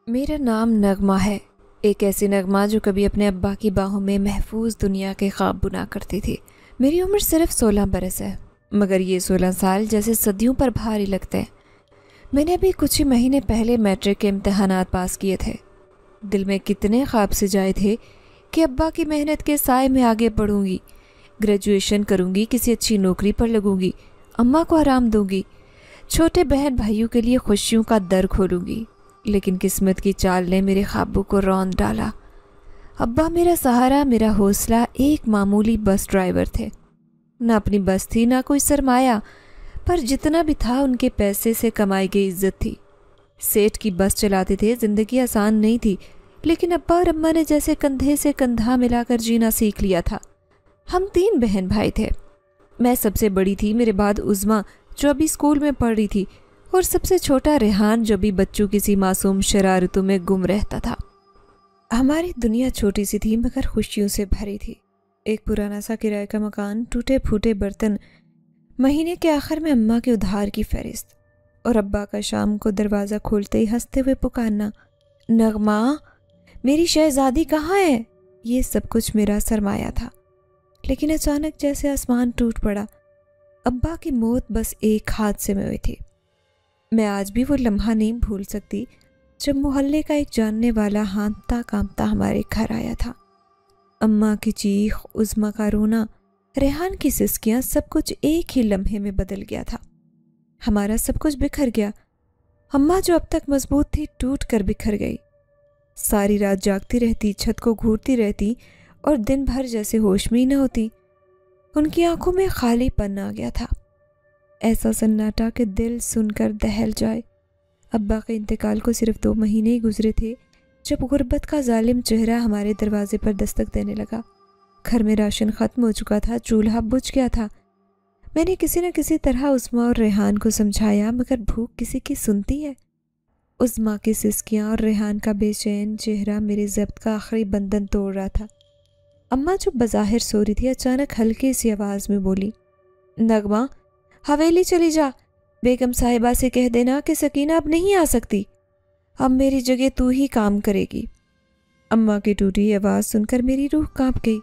میرا نام نغمہ ہے، ایک ایسی نغمہ جو کبھی اپنے ابا کی باہوں میں محفوظ دنیا کے خواب بنا کرتی تھی۔ میری عمر صرف 16 برس ہے، مگر یہ 16 سال جیسے صدیوں پر بھاری لگتے ہیں۔ میں نے ابھی کچھ ہی مہینے پہلے میٹرک کے امتحانات پاس کیے تھے۔ دل میں کتنے خواب سجائے تھے کہ ابا کی محنت کے سائے میں آگے بڑھوں گی، گریجویشن کروں گی، کسی اچھی نوکری پر لگوں گی، اماں کو آرام دوں گی، چھوٹے بہن بھائیوں کے لیے خوشیوں کا در کھولوں گی۔ لیکن قسمت کی چال نے میرے خوابوں کو روند ڈالا۔ ابا میرا سہارا، میرا حوصلہ ایک معمولی بس ڈرائیور تھے۔ نہ اپنی بس تھی، نہ کوئی سرمایہ، پر جتنا بھی تھا ان کے پیسے سے کمائی گئی عزت تھی۔ سیٹ کی بس چلاتے تھے۔ زندگی آسان نہیں تھی، لیکن ابا اور اماں نے جیسے کندھے سے کندھا ملا کر جینا سیکھ لیا تھا۔ ہم 3 بہن بھائی تھے۔ میں سب سے بڑی تھی، میرے بعد عظمیٰ جو ابھی اسکول میں پڑھ رہی تھی، اور سب سے چھوٹا ریحان جو بھی بچوں کسی معصوم شرارتوں میں گم رہتا تھا۔ ہماری دنیا چھوٹی سی تھی مگر خوشیوں سے بھری تھی۔ ایک پرانا سا کرائے کا مکان، ٹوٹے پھوٹے برتن، مہینے کے آخر میں اماں کے ادھار کی فہرست، اور ابا کا شام کو دروازہ کھولتے ہی ہنستے ہوئے پکارنا، نغمہ میری شہزادی کہاں ہے؟ یہ سب کچھ میرا سرمایہ تھا۔ لیکن اچانک جیسے آسمان ٹوٹ پڑا۔ ابا کی موت بس ایک حادثے میں ہوئی تھی۔ میں آج بھی وہ لمحہ نہیں بھول سکتی جب محلے کا ایک جاننے والا ہانپتا کانپتا ہمارے گھر آیا تھا۔ اماں کی چیخ، عظمیٰ کا رونا، ریحان کی سسکیاں، سب کچھ ایک ہی لمحے میں بدل گیا تھا۔ ہمارا سب کچھ بکھر گیا۔ اماں جو اب تک مضبوط تھی ٹوٹ کر بکھر گئی۔ ساری رات جاگتی رہتی، چھت کو گھورتی رہتی اور دن بھر جیسے ہوش میں ہی نہ ہوتی۔ ان کی آنکھوں میں خالی پن آ گیا تھا، ایسا سناٹا کہ دل سن کر دہل جائے۔ ابا کے انتقال کو صرف 2 مہینے ہی گزرے تھے جب غربت کا ظالم چہرہ ہمارے دروازے پر دستک دینے لگا۔ گھر میں راشن ختم ہو چکا تھا، چولہا بجھ گیا تھا۔ میں نے کسی نہ کسی طرح عظمیٰ اور ریحان کو سمجھایا، مگر بھوک کسی کی سنتی ہے؟ عظمیٰ کی سسکیاں اور ریحان کا بے چین چہرہ میرے ضبط کا آخری بندھن توڑ رہا تھا۔ اماں جو بظاہر سو رہی تھی اچانک ہلکی سی آواز میں بولی، نغمہ حویلی چلی جا، بیگم صاحبہ سے کہہ دینا کہ سکینہ اب نہیں آ سکتی، اب میری جگہ تو ہی کام کرے گی۔ اماں کی ٹوٹی آواز سن کر میری روح کانپ گئی۔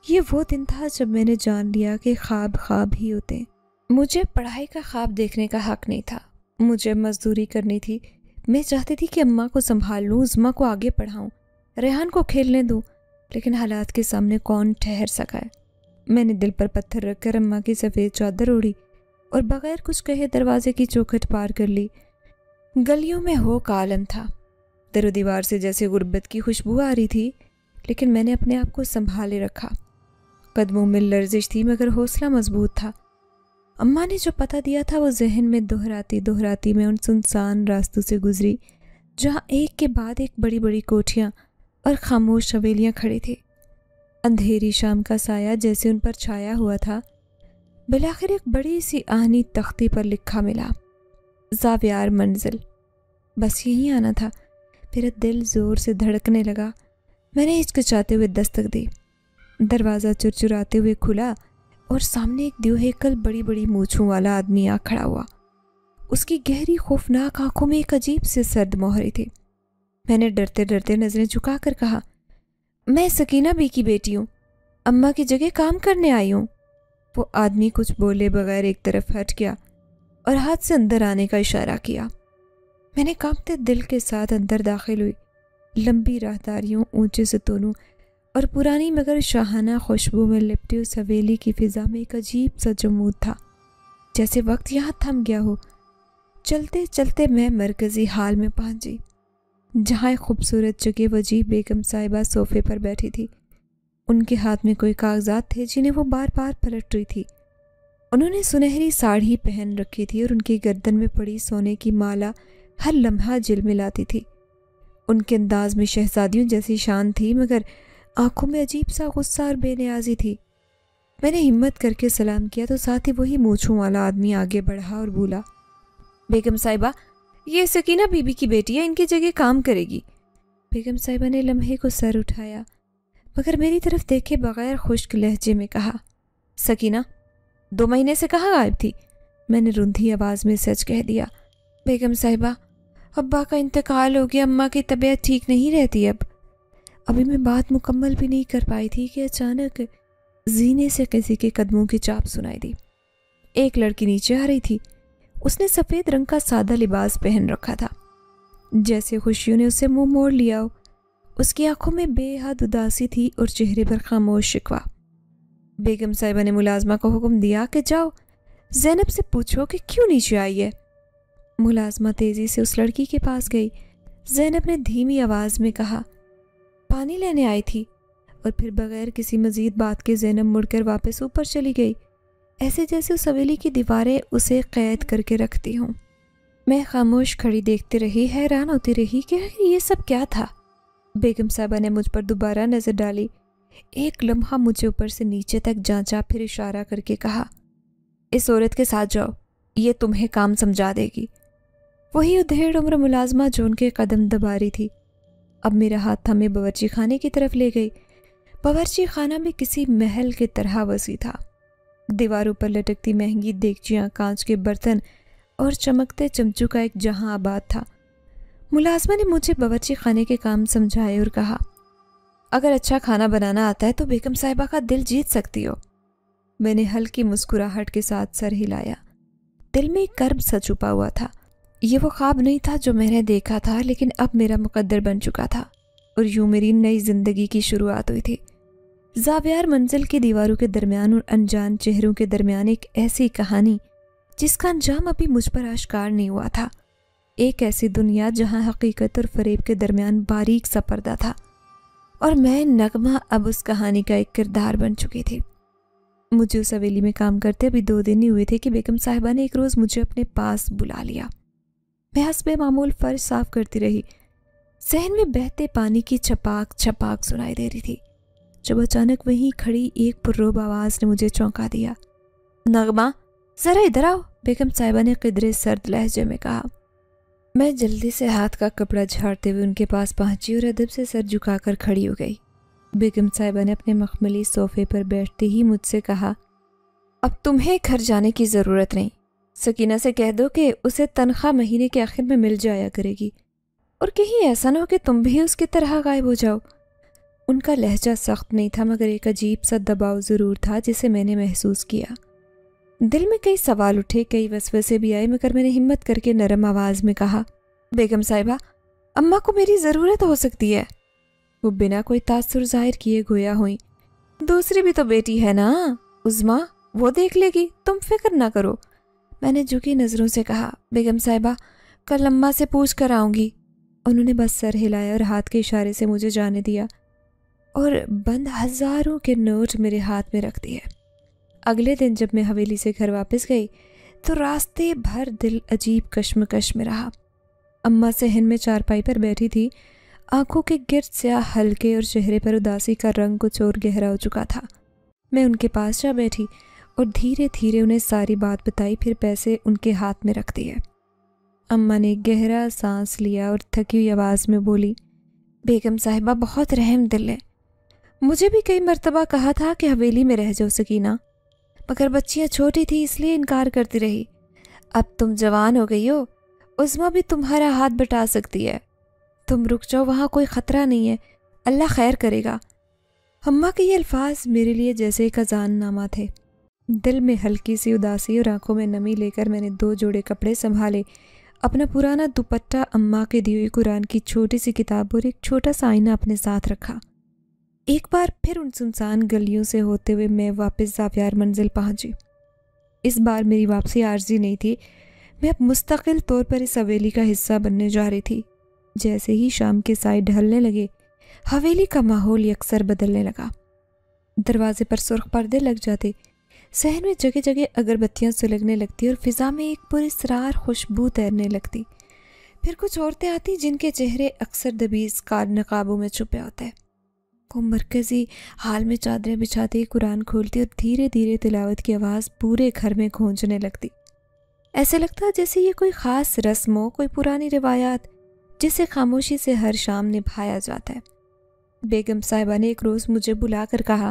یہ وہ دن تھا جب میں نے جان لیا کہ خواب خواب ہی ہوتے ہیں۔ مجھے پڑھائی کا خواب دیکھنے کا حق نہیں تھا، مجھے مزدوری کرنی تھی۔ میں چاہتی تھی کہ اماں کو سنبھال لوں، عظمیٰ کو آگے پڑھاؤں، ریحان کو کھیلنے دوں، لیکن حالات کے سامنے کون ٹھہر سکا ہے؟ میں نے دل پر پتھر رکھ کر اماں کی سفید چادر اوڑھی اور بغیر کچھ کہے دروازے کی چوکھٹ پار کر لی۔ گلیوں میں ہو کا عالم تھا، در و دیوار سے جیسے غربت کی خوشبو آ رہی تھی، لیکن میں نے اپنے آپ کو سنبھالے رکھا۔ قدموں میں لرزش تھی مگر حوصلہ مضبوط تھا۔ اماں نے جو پتہ دیا تھا وہ ذہن میں دہراتی میں ان سنسان راستوں سے گزری جہاں ایک کے بعد ایک بڑی بڑی کوٹھیاں اور خاموش حویلیاں کھڑی تھی۔ اندھیری شام کا سایہ جیسے ان پر چھایا ہوا تھا۔ بالآخر ایک بڑی سی آہنی تختی پر لکھا ملا، زاویار منزل۔ بس یہیں آنا تھا۔ میرا دل زور سے دھڑکنے لگا۔ میں نے ہچکچاتے ہوئے دستک دی۔ دروازہ چرچراتے ہوئے کھلا اور سامنے ایک دیوہیکل بڑی بڑی مونچھوں والا آدمی آ کھڑا ہوا۔ اس کی گہری خوفناک آنکھوں میں ایک عجیب سے سرد مہری تھی۔ میں نے ڈرتے ڈرتے نظریں جھکا کر کہا، میں سکینہ بی کی بیٹی ہوں، اماں کی جگہ کام کرنے آئی ہوں۔ وہ آدمی کچھ بولے بغیر ایک طرف ہٹ گیا اور ہاتھ سے اندر آنے کا اشارہ کیا۔ میں نے کانپتے دل کے ساتھ اندر داخل ہوئی۔ لمبی راہداریوں، اونچے ستونوں اور پرانی مگر شاہانہ خوشبو میں لپٹی اس حویلی کی فضا میں ایک عجیب سا جمود تھا، جیسے وقت یہاں تھم گیا ہو۔ چلتے چلتے میں مرکزی ہال میں پہنچی، جہاں ایک خوبصورت جگہ وجیح بیگم صاحبہ صوفے پر بیٹھی تھی۔ ان کے ہاتھ میں کوئی کاغذات تھے جنہیں وہ بار بار پلٹ رہی تھی۔ انہوں نے سنہری ساڑھی پہن رکھی تھی اور ان کی گردن میں پڑی سونے کی مالا ہر لمحہ جلملاتی تھی۔ ان کے انداز میں شہزادیوں جیسی شان تھی مگر آنکھوں میں عجیب سا غصہ اور بے نیازی تھی۔ میں نے ہمت کر کے سلام کیا تو ساتھ ہی وہی مونچھوں والا آدمی آگے بڑھا اور بولا، بیگم صاحبہ یہ سکینہ بی بی کی بیٹی ہے، ان کی جگہ کام کرے گی۔ بیگم صاحبہ نے لمحے کو سر اٹھایا مگر میری طرف دیکھے بغیر خشک لہجے میں کہا، سکینہ 2 مہینے سے کہاں غائب تھی؟ میں نے رندھی آواز میں سچ کہہ دیا، بیگم صاحبہ ابا کا انتقال ہو گیا، اماں کی طبیعت ٹھیک نہیں رہتی اب۔ ابھی میں بات مکمل بھی نہیں کر پائی تھی کہ اچانک زینے سے کسی کے قدموں کی چاپ سنائی دی۔ ایک لڑکی نیچے آ رہی تھی۔ اس نے سفید رنگ کا سادہ لباس پہن رکھا تھا، جیسے خوشیوں نے اسے منہ موڑ لیا ہو۔ اس کی آنکھوں میں بے حد اداسی تھی اور چہرے پر خاموش شکوہ۔ بیگم صاحبہ نے ملازمہ کو حکم دیا کہ جاؤ زینب سے پوچھو کہ کیوں نیچے آئی ہے۔ ملازمہ تیزی سے اس لڑکی کے پاس گئی۔ زینب نے دھیمی آواز میں کہا، پانی لینے آئی تھی، اور پھر بغیر کسی مزید بات کے زینب مڑ کر واپس اوپر چلی گئی، ایسے جیسے اس حویلی کی دیواریں اسے قید کر کے رکھتی ہوں۔ میں خاموش کھڑی دیکھتی رہی، حیران ہوتی رہی کہ یہ سب کیا تھا۔ بیگم صاحبہ نے مجھ پر دوبارہ نظر ڈالی، ایک لمحہ مجھے اوپر سے نیچے تک جانچا، پھر اشارہ کر کے کہا، اس عورت کے ساتھ جاؤ، یہ تمہیں کام سمجھا دے گی۔ وہی ادھیڑ عمر ملازمہ جو ان کے قدم دبا رہی تھی اب میرا ہاتھ تھامے باورچی خانے کی طرف لے گئی۔ باورچی خانہ بھی کسی محل کے طرح وسیع تھا۔ دیواروں پر لٹکتی مہنگی دیگچیاں، کانچ کے برتن اور چمکتے چمچوں کا ایک جہاں آباد تھا۔ ملازمہ نے مجھے باورچی خانے کے کام سمجھائے اور کہا، اگر اچھا کھانا بنانا آتا ہے تو بیگم صاحبہ کا دل جیت سکتی ہو۔ میں نے ہلکی مسکراہٹ کے ساتھ سر ہلایا۔ دل میں ایک کرب سا چھپا ہوا تھا۔ یہ وہ خواب نہیں تھا جو میں نے دیکھا تھا، لیکن اب میرا مقدر بن چکا تھا، اور یوں میری نئی زندگی کی شروعات ہوئی تھی۔ زاویار منزل کی دیواروں کے درمیان اور انجان چہروں کے درمیان ایک ایسی کہانی جس کا انجام ابھی مجھ پر آشکار نہیں ہوا تھا، ایک ایسی دنیا جہاں حقیقت اور فریب کے درمیان باریک سا پردہ تھا، اور میں نغمہ اب اس کہانی کا ایک کردار بن چکی تھی۔ مجھے اس حویلی میں کام کرتے ابھی 2 دن ہی ہوئے تھے کہ بیگم صاحبہ نے ایک روز مجھے اپنے پاس بلا لیا۔ میں حسب معمول فرش صاف کرتی رہی۔ ذہن میں بہتے پانی کی چھپاک چھپاک سنائی دے رہی تھی، جب اچانک وہیں کھڑی ایک پررعب آواز نے مجھے چونکا دیا۔ نغمہ، ذرا ادھر آؤ، بیگم صاحبہ نے قدرے سرد لہجے میں کہا۔ میں جلدی سے ہاتھ کا کپڑا جھاڑتے ہوئے ان کے پاس پہنچی اور ادب سے سر جھکا کر کھڑی ہو گئی۔ بیگم صاحبہ نے اپنے مخملی صوفے پر بیٹھتے ہی مجھ سے کہا، اب تمہیں گھر جانے کی ضرورت نہیں، سکینہ سے کہہ دو کہ اسے تنخواہ مہینے کے آخر میں مل جایا کرے گی، اور کہیں ایسا نہ ہو کہ تم بھی اس کی طرح غائب ہو جاؤ۔ ان کا لہجہ سخت نہیں تھا، مگر ایک عجیب سا دباؤ ضرور تھا جسے میں نے محسوس کیا۔ دل میں کئی سوال اٹھے، کئی وسوسے بھی آئے، مگر میں نے ہمت کر کے نرم آواز میں کہا، بیگم صاحبہ، اماں کو میری ضرورت ہو سکتی ہے۔ وہ بنا کوئی تاثر ظاہر کیے گویا ہوئیں، دوسری بھی تو بیٹی ہے نا عظمیٰ، وہ دیکھ لے گی، تم فکر نہ کرو۔ میں نے جھکی نظروں سے کہا، بیگم صاحبہ، کل اماں سے پوچھ کر آؤں گی۔ انہوں نے بس سر ہلایا اور ہاتھ کے اشارے سے مجھے جانے دیا، اور بند ہزاروں کے نوٹ میرے ہاتھ میں رکھ دیے۔ اگلے دن جب میں حویلی سے گھر واپس گئی تو راستے بھر دل عجیب کشمکش میں رہا۔ اماں صحن میں چارپائی پر بیٹھی تھی، آنکھوں کے گرد سیاہ حلقے اور چہرے پر اداسی کا رنگ کچھ اور گہرا ہو چکا تھا۔ میں ان کے پاس جا بیٹھی اور دھیرے دھیرے انہیں ساری بات بتائی، پھر پیسے ان کے ہاتھ میں رکھ دیے۔ اماں نے گہرا سانس لیا اور تھکی ہوئی آواز میں بولی، بیگم صاحبہ بہت رحم دل ہے، مجھے بھی کئی مرتبہ کہا تھا کہ حویلی میں رہ جاؤ سکینہ، مگر بچیاں چھوٹی تھی اس لیے انکار کرتی رہی۔ اب تم جوان ہو گئی ہو، عظمیٰ بھی تمہارا ہاتھ بٹا سکتی ہے، تم رک جاؤ، وہاں کوئی خطرہ نہیں ہے، اللہ خیر کرے گا۔ اماں کے یہ الفاظ میرے لیے جیسے ایک اذان نامہ تھے۔ دل میں ہلکی سی اداسی اور آنکھوں میں نمی لے کر میں نے 2 جوڑے کپڑے سنبھالے، اپنا پرانا دوپٹہ، اماں کے دی ہوئی قرآن کی چھوٹی سی کتاب اور ایک چھوٹا سا آئینہ اپنے ساتھ رکھا۔ ایک بار پھر ان سنسان گلیوں سے ہوتے ہوئے میں واپس زاویار منزل پہنچی۔ اس بار میری واپسی عارضی نہیں تھی، میں اب مستقل طور پر اس حویلی کا حصہ بننے جا رہی تھی۔ جیسے ہی شام کے سائے ڈھلنے لگے، حویلی کا ماحول یکسر بدلنے لگا۔ دروازے پر سرخ پردے لگ جاتے، صحن میں جگہ جگہ اگربتیاں سلگنے لگتی اور فضا میں ایک پراسرار خوشبو تیرنے لگتی۔ پھر کچھ عورتیں آتی جن کے چہرے اکثر دبیز کار نقابوں میں چھپے ہوتے۔ وہ مرکزی حال میں چادریں بچھاتی قرآن کھولتی اور دھیرے دھیرے تلاوت کی آواز پورے گھر میں گونجنے لگتی۔ ایسے لگتا جیسے یہ کوئی خاص رسم ہو، کوئی پرانی روایات جسے خاموشی سے ہر شام نبھایا جاتا ہے۔ بیگم صاحبہ نے ایک روز مجھے بلا کر کہا،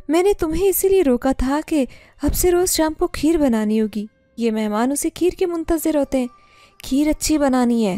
میں نے تمہیں اسی لیے روکا تھا کہ اب سے روز شام کو کھیر بنانی ہوگی، یہ مہمان اسے کھیر کے منتظر ہوتے ہیں، کھیر اچھی بنانی ہے،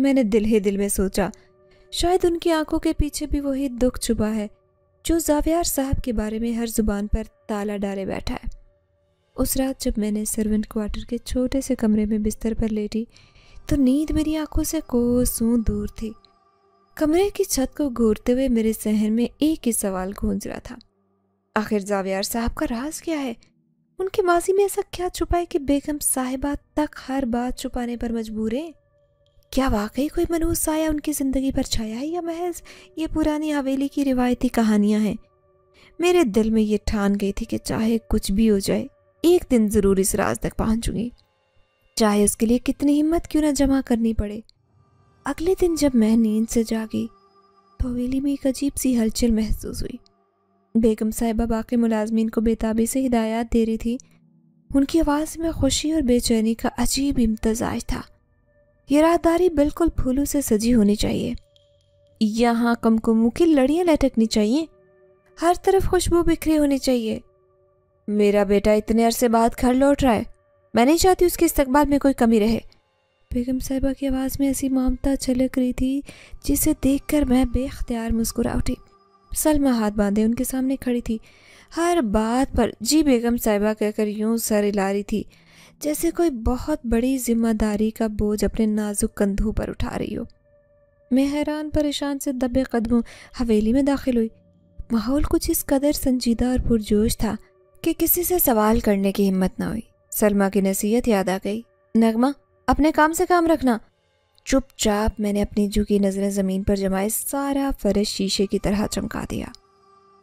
میں نے دل ہی دل میں سوچا، شاید ان کی آنکھوں کے پیچھے بھی وہی دکھ چھپا ہے جو زاویار صاحب کے بارے میں ہر زبان پر تالا ڈالے بیٹھا ہے۔ اس رات جب میں نے سرونٹ کوارٹر کے چھوٹے سے کمرے میں بستر پر لیٹی تو نیند میری آنکھوں سے کوسوں دور تھی۔ کمرے کی چھت کو گھورتے ہوئے میرے ذہن میں ایک ہی سوال گونج رہا تھا، آخر زاویار صاحب کا راز کیا ہے؟ ان کے ماضی میں ایسا کیا چھپا ہے کہ بیگم صاحبہ تک ہر بات چھپانے پر مجبور ہیں؟ کیا واقعی کوئی منحوس سایہ ان کی زندگی پر چھایا ہے یا محض یہ پرانی حویلی کی روایتی کہانیاں ہیں؟ میرے دل میں یہ ٹھان گئی تھی کہ چاہے کچھ بھی ہو جائے ایک دن ضرور اس راز تک پہنچوں گی، چاہے اس کے لیے کتنی ہمت کیوں نہ جمع کرنی پڑے۔ اگلے دن جب میں نیند سے جاگی تو حویلی میں ایک عجیب سی ہلچل محسوس ہوئی۔ بیگم صاحبہ باقی ملازمین کو بےتابی سے ہدایات دے رہی تھی۔ ان کی آواز میں خوشی اور بے چینی کا عجیب امتزاج تھا۔ یہ راہداری بالکل پھولوں سے سجی ہونی چاہیے، یہاں کمکموں کی لڑیاں لٹکنی چاہیے، ہر طرف خوشبو بکھری ہونی چاہیے۔ میرا بیٹا اتنے عرصے بعد گھر لوٹ رہا ہے، میں نہیں چاہتی اس کے استقبال میں کوئی کمی رہے۔ بیگم صاحبہ کی آواز میں ایسی ممتا چھلک رہی تھی جسے دیکھ کر میں بے اختیار مسکرا اٹھی۔ سلمہ ہاتھ باندھے ان کے سامنے کھڑی تھی، ہر بات پر جی بیگم صاحبہ کہہ کر یوں سر ہلا رہی تھی جیسے کوئی بہت بڑی ذمہ داری کا بوجھ اپنے نازک کندھوں پر اٹھا رہی ہو۔ میں حیران پریشان سے دبے قدموں حویلی میں داخل ہوئی۔ ماحول کچھ اس قدر سنجیدہ اور پرجوش تھا کہ کسی سے سوال کرنے کی ہمت نہ ہوئی۔ سلمہ کی نصیحت یاد آ گئی، نغمہ اپنے کام سے کام رکھنا۔ چپ چاپ میں نے اپنی جھکی نظریں زمین پر جمائے سارا فرش شیشے کی طرح چمکا دیا۔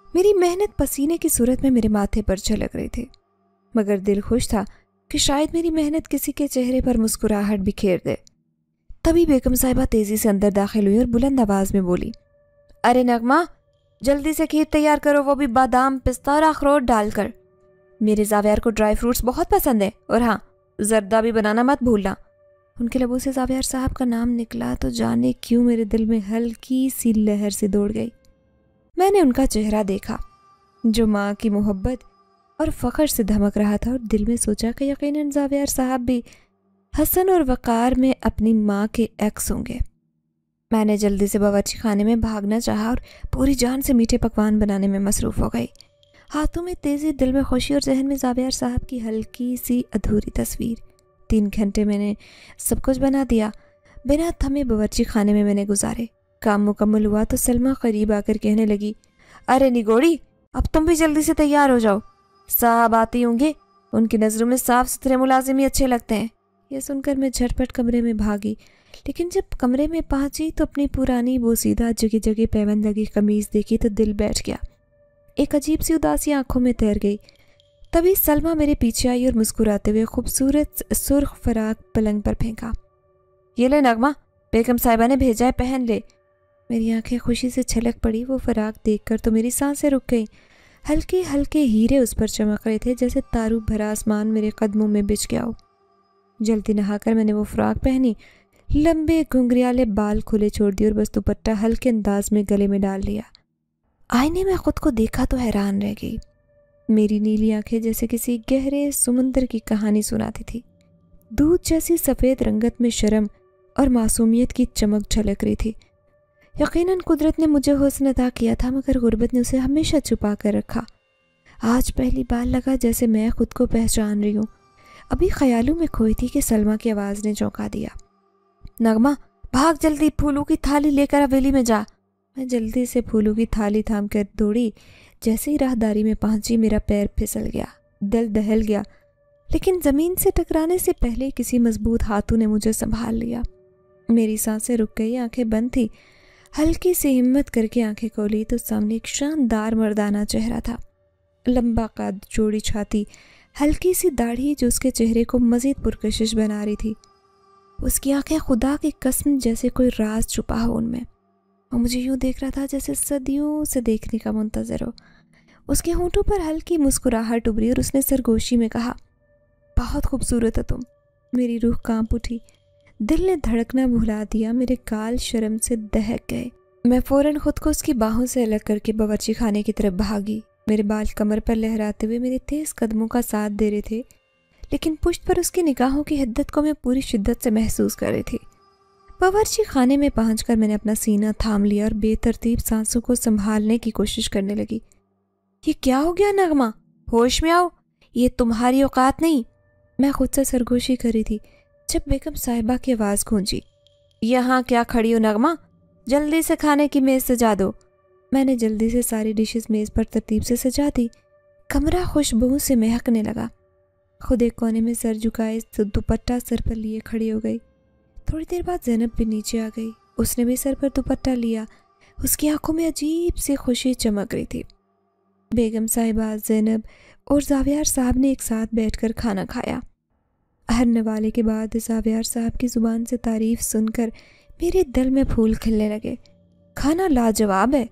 میری محنت پسینے کی صورت میں میرے ماتھے پر چھلک رہی تھی، مگر دل خوش تھا کہ شاید میری محنت کسی کے چہرے پر مسکراہٹ بکھیر دے۔ تبھی بیگم صاحبہ تیزی سے اندر داخل ہوئی اور بلند آواز میں بولی، ارے نغمہ جلدی سے کھیر تیار کرو، وہ بھی بادام پستہ اور اخروٹ ڈال کر۔ میرے زاویار کو ڈرائی فروٹس بہت پسند ہے، اور ہاں زردہ بھی بنانا مت بھولنا۔ ان کے لبوں سے زاویار صاحب کا نام نکلا تو جانے کیوں میرے دل میں ہلکی سی لہر سے دوڑ گئی۔ میں نے ان کا چہرہ دیکھا جو ماں کی محبت اور فخر سے دھمک رہا تھا، اور دل میں سوچا کہ یقیناً زاویار صاحب بھی حسن اور وقار میں اپنی ماں کے عکس ہوں گے۔ میں نے جلدی سے باورچی خانے میں بھاگنا چاہا اور پوری جان سے میٹھے پکوان بنانے میں مصروف ہو گئی۔ ہاتھوں میں تیزی، دل میں خوشی اور ذہن میں زاویار صاحب کی ہلکی سی ادھوری تصویر۔ 3 گھنٹے میں نے سب کچھ بنا دیا، بنا تھمے باورچی خانے میں نے گزارے۔ کام مکمل ہوا تو سلمہ قریب آ کر کہنے لگی، ارے نگوڑی اب تم بھی جلدی سے تیار ہو جاؤ، صاحب آتی ہوں گے، ان کی نظروں میں صاف ستھرے ملازم ہی اچھے لگتے ہیں۔ یہ سن کر میں جھٹپٹ کمرے میں بھاگی، لیکن جب کمرے میں پہنچی تو اپنی پرانی بوسیدہ جگہ جگہ پیوند لگی قمیض دیکھی تو دل بیٹھ گیا، ایک عجیب سی اداسی آنکھوں میں تیر گئی۔ تبھی سلمہ میرے پیچھے آئی اور مسکراتے ہوئے خوبصورت سرخ فراق پلنگ پر پھینکا، یہ لے نغمہ، بیگم صاحبہ نے بھیجا ہے، پہن لے۔ میری آنکھیں خوشی سے چھلک پڑی، وہ فراق دیکھ کر تو میری سانسیں رک گئیں۔ ہلکے ہلکے ہیرے اس پر چمک رہے تھے جیسے تارو بھرا آسمان میرے قدموں میں بچھ گیا ہو۔ جلدی نہا کر میں نے وہ فراق پہنی، لمبے گھنگریالے بال کھلے چھوڑ دیے اور بس دوپٹہ ہلکے انداز میں گلے میں ڈال لیا۔ آئینے میں خود کو دیکھا تو حیران رہ گئی۔ میری نیلی آنکھیں جیسے کسی گہرے سمندر کی کہانی سناتی تھی۔ دودھ جیسی سفید رنگت میں شرم اور معصومیت کی چمک جھلک رہی تھی۔ یقیناً قدرت نے مجھے حسن عطا کیا تھا، مگر غربت نے اسے ہمیشہ چھپا کر رکھا۔ آج پہلی بار لگا جیسے میں خود کو پہچان رہی ہوں۔ ابھی خیالوں میں کھوئی تھی کہ سلمہ کی آواز نے چونکا دیا، نغمہ بھاگ جلدی، پھولوں کی تھالی لے کر حویلی میں جا۔ میں جلدی سے پھولوں کی تھالی تھام کر دوڑی۔ جیسے ہی راہداری میں پہنچی میرا پیر پھسل گیا، دل دہل گیا، لیکن زمین سے ٹکرانے سے پہلے کسی مضبوط ہاتھوں نے مجھے سنبھال لیا۔ میری سانسیں رک گئی، آنکھیں بند تھی۔ ہلکی سی ہمت کر کے آنکھیں کھولی تو سامنے ایک شاندار مردانہ چہرہ تھا، لمبا قد، چوڑی چھاتی، ہلکی سی داڑھی جو اس کے چہرے کو مزید پرکشش بنا رہی تھی۔ اس کی آنکھیں خدا کی قسم جیسے کوئی راز چھپا ہو ان میں، وہ مجھے یوں دیکھ رہا تھا جیسے صدیوں سے دیکھنے کا منتظر ہو۔ اس کے ہونٹوں پر ہلکی مسکراہٹ ابھری اور اس نے سرگوشی میں کہا، بہت خوبصورت ہے تم۔ میری روح کانپ اٹھی، دل نے دھڑکنا بھلا دیا، میرے گال شرم سے دہک گئے۔ میں فوراً خود کو اس کی باہوں سے الگ کر کے باورچی خانے کی طرف بھاگی۔ میرے بال کمر پر لہراتے ہوئے میرے تیز قدموں کا ساتھ دے رہے تھے، لیکن پشت پر اس کی نگاہوں کی حدت کو میں پوری شدت سے محسوس کر رہی تھی۔ باورچی خانے میں پہنچ کر میں نے اپنا سینہ تھام لیا اور بے ترتیب سانسوں کو سنبھالنے کی کوشش کرنے لگی۔ یہ کیا ہو گیا نغمہ؟ ہوش میں آؤ، یہ تمہاری اوقات نہیں۔ میں خود سے سرگوشی کر رہی تھی جب بیگم صاحبہ کی آواز گونجی، یہاں کیا کھڑی ہو نغمہ؟ جلدی سے کھانے کی میز سجا دو۔ میں نے جلدی سے ساری ڈشز میز پر ترتیب سے سجا دی۔ کمرہ خوشبو سے مہکنے لگا۔ خود ایک کونے میں سر جھکائے دوپٹہ سر پر لیے کھڑی ہو گئی۔ تھوڑی دیر بعد زینب بھی نیچے آ گئی۔ اس نے بھی سر پر دوپٹہ لیا۔ اس کی آنکھوں میں عجیب سی خوشی چمک رہی تھی۔ بیگم صاحبہ، زینب اور زاویار صاحب نے ایک ساتھ بیٹھ کر کھانا کھایا۔ ہر نوالے کے بعد زاویار صاحب کی زبان سے تعریف سن کر میرے دل میں پھول کھلنے لگے۔ کھانا لاجواب ہے،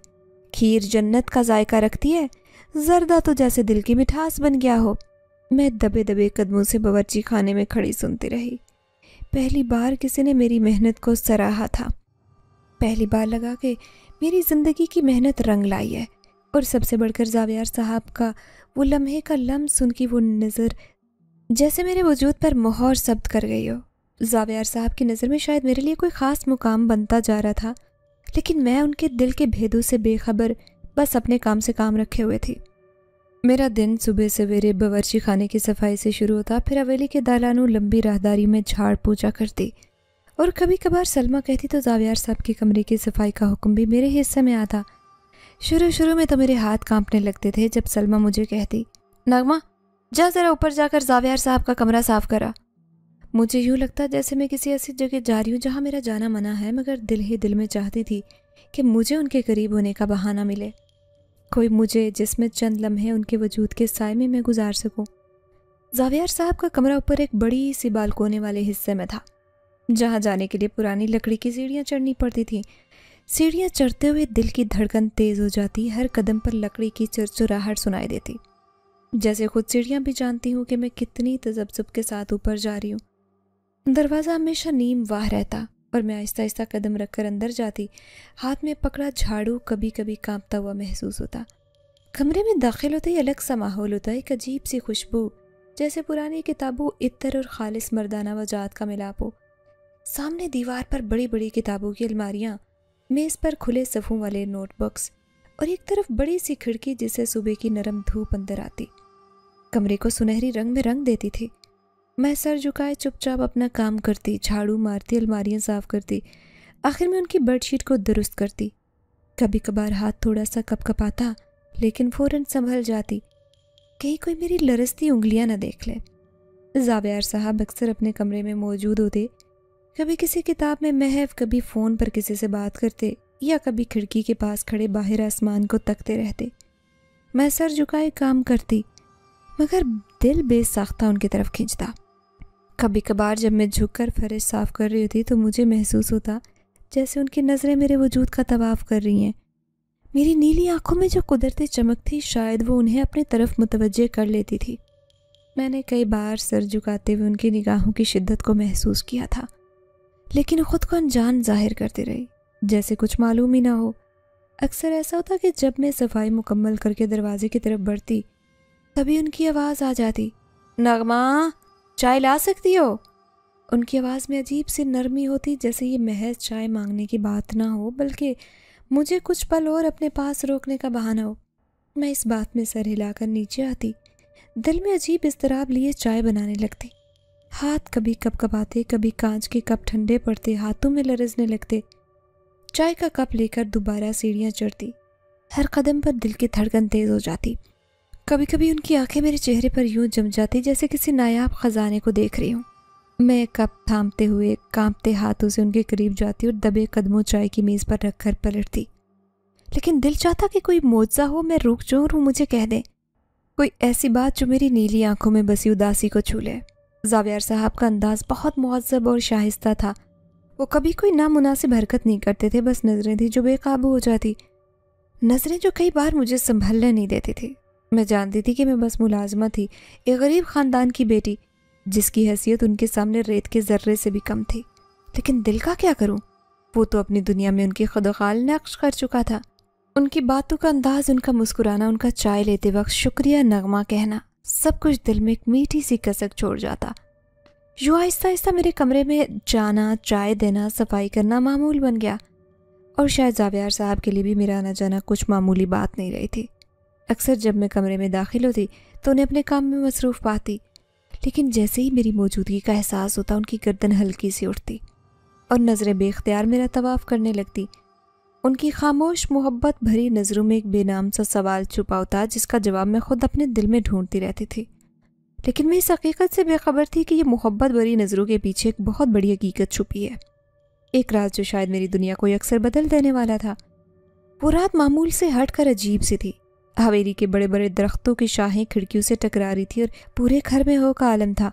کھیر جنت کا ذائقہ رکھتی ہے، زردہ تو جیسے دل کی مٹھاس بن گیا ہو۔ میں دبے دبے قدموں سے باورچی خانے میں کھڑی سنتی رہی۔ پہلی بار کسی نے میری محنت کو سراہا تھا۔ پہلی بار لگا کہ میری زندگی کی محنت رنگ لائی ہے۔ اور سب سے بڑھ کر زاویار صاحب کا وہ لمحے کا لمس، ان کی وہ نظر جیسے میرے وجود پر مہر ثبت کر گئی ہو۔ زاویار صاحب کی نظر میں شاید میرے لیے کوئی خاص مقام بنتا جا رہا تھا، لیکن میں ان کے دل کے بھیدوں سے بے خبر، بس اپنے کام سے کام رکھے ہوئے تھی۔ میرا دن صبح سویرے باورچی خانے کی صفائی سے شروع ہوتا، پھر حویلی کے دالانوں لمبی راہداری میں جھاڑ پوچھا کرتی، اور کبھی کبھار سلمہ کہتی تو زاویار صاحب کے کمرے کی صفائی کا حکم بھی میرے حصے میں آتا۔ شروع میں تو میرے ہاتھ کانپنے لگتے تھے جب سلمہ مجھے کہتی، نغمہ جا ذرا اوپر جا کر زاویار صاحب کا کمرہ صاف کرا۔ مجھے یوں لگتا جیسے میں کسی ایسی جگہ جا رہی ہوں جہاں میرا جانا منع ہے، مگر دل ہی دل میں چاہتی تھی کہ مجھے ان کے قریب ہونے کا بہانہ ملے، کوئی مجھے جس میں چند لمحے ان کے وجود کے سائے میں گزار سکوں۔ زاویار صاحب کا کمرہ اوپر ایک بڑی سی بالکونے والے حصے میں تھا، جہاں جانے کے لیے پرانی لکڑی کی سیڑھیاں چڑھنی پڑتی تھیں۔ سیڑھیاں چڑھتے ہوئے دل کی دھڑکن تیز ہو جاتی، ہر قدم پر لکڑی کی چرچراہٹ سنائی دیتی، جیسے خود سیڑھیاں بھی جانتی ہوں کہ میں کتنی تذبذب کے ساتھ اوپر جا رہی ہوں۔ دروازہ ہمیشہ نیم واہ رہتا اور میں آہستہ آہستہ قدم رکھ کر اندر جاتی۔ ہاتھ میں پکڑا جھاڑو کبھی کبھی کانپتا ہوا محسوس ہوتا۔ کمرے میں داخل ہوتے ہی الگ سا ماحول ہوتا، ایک عجیب سی خوشبو، جیسے پرانی کتابوں، عطر اور خالص مردانہ وجات کا ملاپ ہو۔ سامنے دیوار پر بڑی بڑی کتابوں کی الماریاں، میز پر کھلے صفوں والے نوٹ بکس، اور ایک طرف بڑی سی کھڑکی جس سے صبح کی نرم دھوپ اندر آتی، کمرے کو سنہری رنگ میں رنگ دیتی تھی۔ میں سر جھکائے چپ چاپ اپنا کام کرتی، جھاڑو مارتی، الماریاں صاف کرتی، آخر میں ان کی بیڈ شیٹ کو درست کرتی۔ کبھی کبھار ہاتھ تھوڑا سا کپ کپاتا، لیکن فوراً سنبھل جاتی، کہیں کوئی میری لرزتی انگلیاں نہ دیکھ لے۔ زاویار صاحب اکثر اپنے کمرے میں موجود ہوتے، کبھی کسی کتاب میں محو، کبھی فون پر کسی سے بات کرتے، یا کبھی کھڑکی کے پاس کھڑے باہر آسمان کو تکتے رہتے۔ میں سر جھکائے کام کرتی، مگر دل بے ساختہ ان کی طرف کھینچتا۔ کبھی کبھار جب میں جھک کر فرش صاف کر رہی ہوتی تو مجھے محسوس ہوتا جیسے ان کی نظریں میرے وجود کا طواف کر رہی ہیں۔ میری نیلی آنکھوں میں جو قدرتی چمک تھی، شاید وہ انہیں اپنی طرف متوجہ کر لیتی تھی۔ میں نے کئی بار سر جھکاتے ہوئے ان کی نگاہوں کی شدت کو محسوس کیا تھا، لیکن خود کو انجان ظاہر کرتی رہی، جیسے کچھ معلوم ہی نہ ہو۔ اکثر ایسا ہوتا کہ جب میں صفائی مکمل کر کے دروازے کی طرف بڑھتی، تبھی ان کی آواز آ جاتی، نغمہ چائے لا سکتی ہو؟ ان کی آواز میں عجیب سی نرمی ہوتی، جیسے یہ محض چائے مانگنے کی بات نہ ہو، بلکہ مجھے کچھ پل اور اپنے پاس روکنے کا بہانہ ہو۔ میں اس بات میں سر ہلا کر نیچے آتی، دل میں عجیب اضطراب لیے چائے بنانے لگتی۔ ہاتھ کبھی کپ کپاتے، کبھی کانچ کے کپ ٹھنڈے پڑتے، ہاتھوں میں لرزنے لگتے۔ چائے کا کپ لے کر دوبارہ سیڑھیاں چڑھتی، ہر قدم پر دل کی دھڑکن تیز ہو جاتی۔ کبھی کبھی ان کی آنکھیں میرے چہرے پر یوں جم جاتی جیسے کسی نایاب خزانے کو دیکھ رہی ہوں۔ میں کپ تھامتے ہوئے کانپتے ہاتھوں سے ان کے قریب جاتی اور دبے قدموں چائے کی میز پر رکھ کر پلٹتی، لیکن دل چاہتا کہ کوئی معجزہ ہو، میں رک جاؤں اور وہ مجھے کہہ دے، کوئی ایسی بات جو میری نیلی آنکھوں میں بسی اداسی کو چھو لے۔ زاویار صاحب کا انداز بہت مہذب اور شائستہ تھا۔ وہ کبھی کوئی نامناسب حرکت نہیں کرتے تھے، بس نظریں تھیں جو بے قابو ہو جاتی، نظریں جو کئی بار مجھے سنبھلنے نہیں دیتی تھی۔ میں جانتی تھی کہ میں بس ملازمہ تھی، ایک غریب خاندان کی بیٹی، جس کی حیثیت ان کے سامنے ریت کے ذرے سے بھی کم تھی، لیکن دل کا کیا کروں؟ وہ تو اپنی دنیا میں ان کی خود و خال نقش کر چکا تھا۔ ان کی باتوں کا انداز، ان کا مسکرانا، ان کا چائے لیتے وقت شکریہ نغمہ کہنا، سب کچھ دل میں ایک میٹھی سی کسک چھوڑ جاتا۔ یوں آہستہ آہستہ میرے کمرے میں جانا، چائے دینا، صفائی کرنا معمول بن گیا، اور شاید زاویار صاحب کے لیے بھی میرا آنا جانا کچھ معمولی بات نہیں رہی تھی۔ اکثر جب میں کمرے میں داخل ہوتی تو انہیں اپنے کام میں مصروف پاتی، لیکن جیسے ہی میری موجودگی کا احساس ہوتا ان کی گردن ہلکی سی اٹھتی اور نظریں بے اختیار میرا طواف کرنے لگتی۔ ان کی خاموش محبت بھری نظروں میں ایک بے نام سا سوال چھپا ہوتا جس کا جواب میں خود اپنے دل میں ڈھونڈتی رہتی تھی، لیکن میں اس حقیقت سے بے خبر تھی کہ یہ محبت بھری نظروں کے پیچھے ایک بہت بڑی حقیقت چھپی ہے، ایک راز جو شاید میری دنیا کو اکثر بدل دینے والا تھا۔ وہ رات معمول سے ہٹ کر عجیب سی تھی۔ حویلی کے بڑے بڑے درختوں کی شاخیں کھڑکیوں سے ٹکرا رہی تھی اور پورے گھر میں ہو کا عالم تھا۔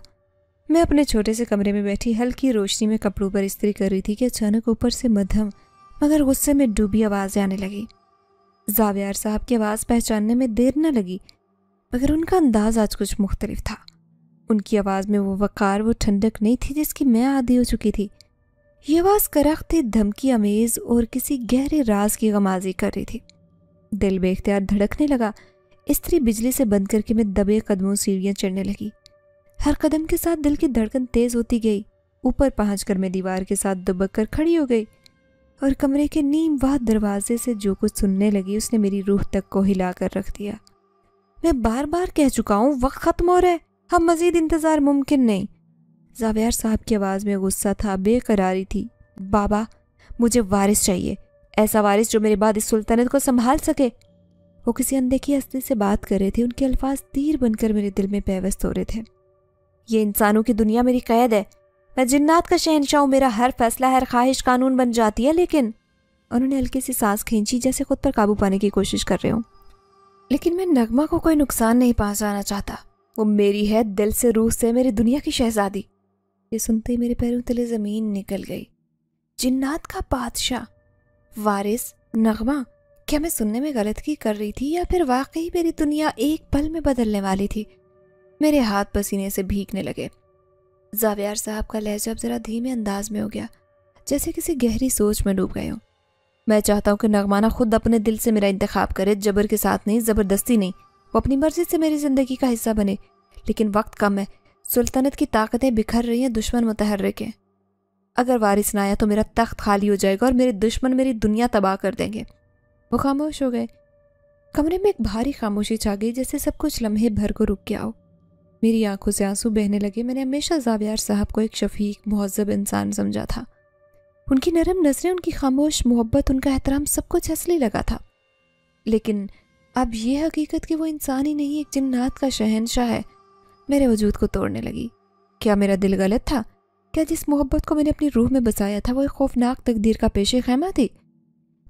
میں اپنے چھوٹے سے کمرے میں بیٹھی ہلکی روشنی میں کپڑوں پر استری کر رہی تھی کہ اچانک اوپر سے مدھم مگر غصے میں ڈوبی آواز آنے لگی۔ زاویار صاحب کی آواز پہچاننے میں دیر نہ لگی، مگر ان کا انداز آج کچھ مختلف تھا۔ ان کی آواز میں وہ وقار، وہ ٹھنڈک نہیں تھی جس کی میں عادی ہو چکی تھی۔ یہ آواز کرخت، دھمکی آمیز اور کسی گہرے راز کی غمازی کر رہی تھی۔ دل بے اختیار دھڑکنے لگا۔ استری بجلی سے بند کر کے میں دبے قدموں سیڑھیاں چڑھنے لگی۔ ہر قدم کے ساتھ دل کی دھڑکن تیز ہوتی گئی۔ اوپر پہنچ کر میں دیوار کے ساتھ دبک کر کھڑی ہو گئی اور کمرے کے نیم واہ دروازے سے جو کچھ سننے لگی اس نے میری روح تک کو ہلا کر رکھ دیا۔ میں بار بار کہہ چکا ہوں وقت ختم ہو رہا ہے، ہم مزید انتظار ممکن نہیں۔ زاویار صاحب کی آواز میں غصہ تھا، بے قراری تھی۔ بابا، مجھے وارث چاہیے، ایسا وارث جو میرے بعد اس سلطنت کو سنبھال سکے۔ وہ کسی اندیکھی ہستی سے بات کر رہے تھے، ان کے الفاظ تیر بن کر میرے دل میں پیوست ہو رہے تھے۔ یہ انسانوں کی دنیا میری قید ہے، میں جنات کا شہنشاہ ہوں، میرا ہر فیصلہ، ہر خواہش قانون بن جاتی ہے، لیکن انہوں نے ہلکی سی سانس کھینچی جیسے خود پر قابو پانے کی کوشش کر رہے ہوں۔ لیکن میں نغمہ کو کوئی نقصان نہیں پہنچانا چاہتا، وہ میری ہے، دل سے روح سے، میری دنیا کی شہزادی۔ یہ سنتے ہی میرے پیروں تلے زمین نکل گئی۔ جنات کا بادشاہ، وارث، نغمہ، کیا میں سننے میں غلطی کر رہی تھی یا پھر واقعی میری دنیا ایک پل میں بدلنے والی تھی؟ میرے ہاتھ پسینے سے بھیگنے لگے۔ زاویار صاحب کا لہجہ اب ذرا دھیمے انداز میں ہو گیا، جیسے کسی گہری سوچ میں ڈوب گئے ہوں۔ میں چاہتا ہوں کہ نغمانہ خود اپنے دل سے میرا انتخاب کرے، جبر کے ساتھ نہیں، زبردستی نہیں، وہ اپنی مرضی سے میری زندگی کا حصہ بنے، لیکن وقت کم ہے، سلطنت کی طاقتیں بکھر رہی ہیں، دشمن متحرک ہیں۔ اگر وارث نہ آیا تو میرا تخت خالی ہو جائے گا اور میرے دشمن میری دنیا تباہ کر دیں گے۔ وہ خاموش ہو گئے۔ کمرے میں ایک بھاری خاموشی چھا گئی، جیسے سب کچھ لمحے بھر کو رک گیا ہو۔ میری آنکھوں سے آنسو بہنے لگے۔ میں نے ہمیشہ زاویار صاحب کو ایک شفیق، مہذب انسان سمجھا تھا۔ ان کی نرم نظریں، ان کی خاموش محبت، ان کا احترام، سب کچھ اصلی لگا تھا۔ لیکن اب یہ حقیقت کہ وہ انسان ہی نہیں، ایک جنات کا شہنشاہ ہے، میرے وجود کو توڑنے لگی۔ کیا میرا دل غلط تھا؟ کیا جس محبت کو میں نے اپنی روح میں بسایا تھا وہ ایک خوفناک تقدیر کا پیش خیمہ تھی؟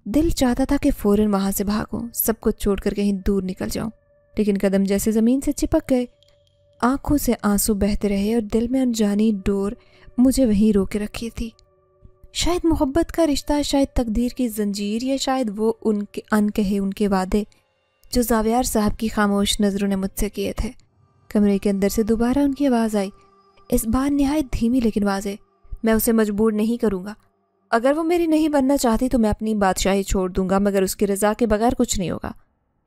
دل چاہتا تھا کہ فوراً وہاں سے بھاگوں، سب کچھ چھوڑ کر کہیں دور نکل جاؤں، لیکن قدم جیسے زمین سے چپک گئے، آنکھوں سے آنسو بہتے رہے اور دل میں انجانی ڈور مجھے وہیں روکے رکھی تھی۔ شاید محبت کا رشتہ، شاید تقدیر کی زنجیر، یا شاید وہ ان کے وعدے جو زاویار صاحب کی خاموش نظروں نے مجھ سے کیے تھے۔ کمرے کے اندر سے دوبارہ ان کی آواز آئی، اس بار نہایت دھیمی لیکن واضح۔ میں اسے مجبور نہیں کروں گا، اگر وہ میری نہیں بننا چاہتی تو میں اپنی بادشاہی چھوڑ دوں گا، مگر اس کی رضا کے بغیر کچھ نہیں ہوگا۔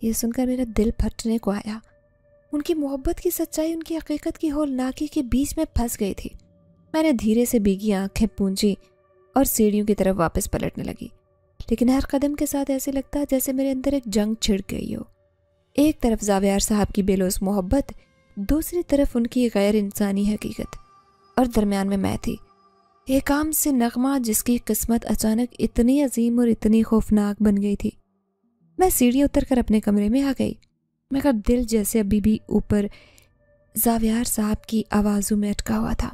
یہ سن کر میرا دل پھٹنے کو آیا۔ ان کی محبت کی سچائی ان کی حقیقت کی ہولناکی کے بیچ میں پھنس گئی تھی۔ میں نے دھیرے سے بھیگی آنکھیں پونچھی اور سیڑھیوں کی طرف واپس پلٹنے لگی، لیکن ہر قدم کے ساتھ ایسے لگتا جیسے میرے اندر ایک جنگ چھڑ گئی ہو۔ ایک طرف زاویار صاحب کی بے لوث محبت، دوسری طرف ان کی غیر انسانی حقیقت، اور درمیان میں تھی، ایک عام سے نغمہ جس کی قسمت اچانک اتنی عظیم اور اتنی خوفناک بن گئی تھی۔ میں سیڑھی اتر کر اپنے کمرے میں آ گئی، مگر دل جیسے ابھی بھی اوپر زاویار صاحب کی آوازوں میں اٹکا ہوا تھا۔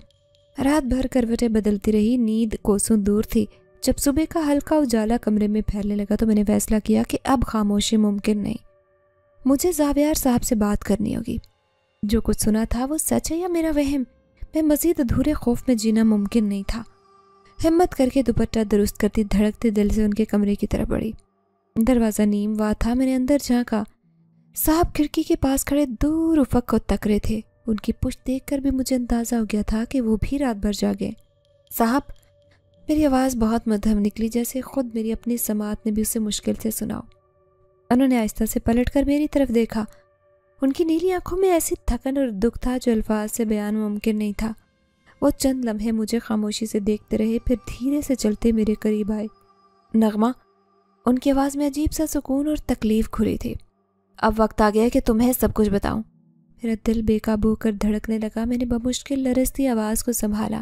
رات بھر کروٹیں بدلتی رہی، نیند کوسوں دور تھی۔ جب صبح کا ہلکا اجالا کمرے میں پھیلنے لگا تو میں نے فیصلہ کیا کہ اب خاموشی ممکن نہیں، مجھے زاویار صاحب سے بات کرنی ہوگی۔ جو کچھ سنا تھا وہ سچ ہے یا میرا وہم؟ میں مزید ادھورے خوف میں جینا ممکن نہیں تھا۔ ہمت کر کے دوپٹہ درست کرتی دھڑکتے دل سے ان کے کمرے کی طرف بڑھی۔ دروازہ نیم وا تھا، میں نے اندر جھانکا۔ صاحب کھڑکی کے پاس کھڑے دور افق کو تک رہے تھے۔ ان کی پشت دیکھ کر بھی مجھے اندازہ ہو گیا تھا کہ وہ بھی رات بھر جاگے۔ صاحب، میری آواز بہت مدھم نکلی، جیسے خود میری اپنی سماعت نے بھی اسے مشکل سے سنا ہو۔ انہوں نے آہستہ سے پلٹ کر میری طرف دیکھا۔ ان کی نیلی آنکھوں میں ایسی تھکن اور دکھ تھا جو الفاظ سے بیان ممکن نہیں تھا۔ وہ چند لمحے مجھے خاموشی سے دیکھتے رہے، پھر دھیرے سے چلتے میرے قریب آئے۔ نغمہ، ان کی آواز میں عجیب سا سکون اور تکلیف کھلی تھی۔ اب وقت آ گیا کہ تمہیں سب کچھ بتاؤں۔ میرا دل بے قابو ہو کر دھڑکنے لگا۔ میں نے بمشکل لرزتی آواز کو سنبھالا۔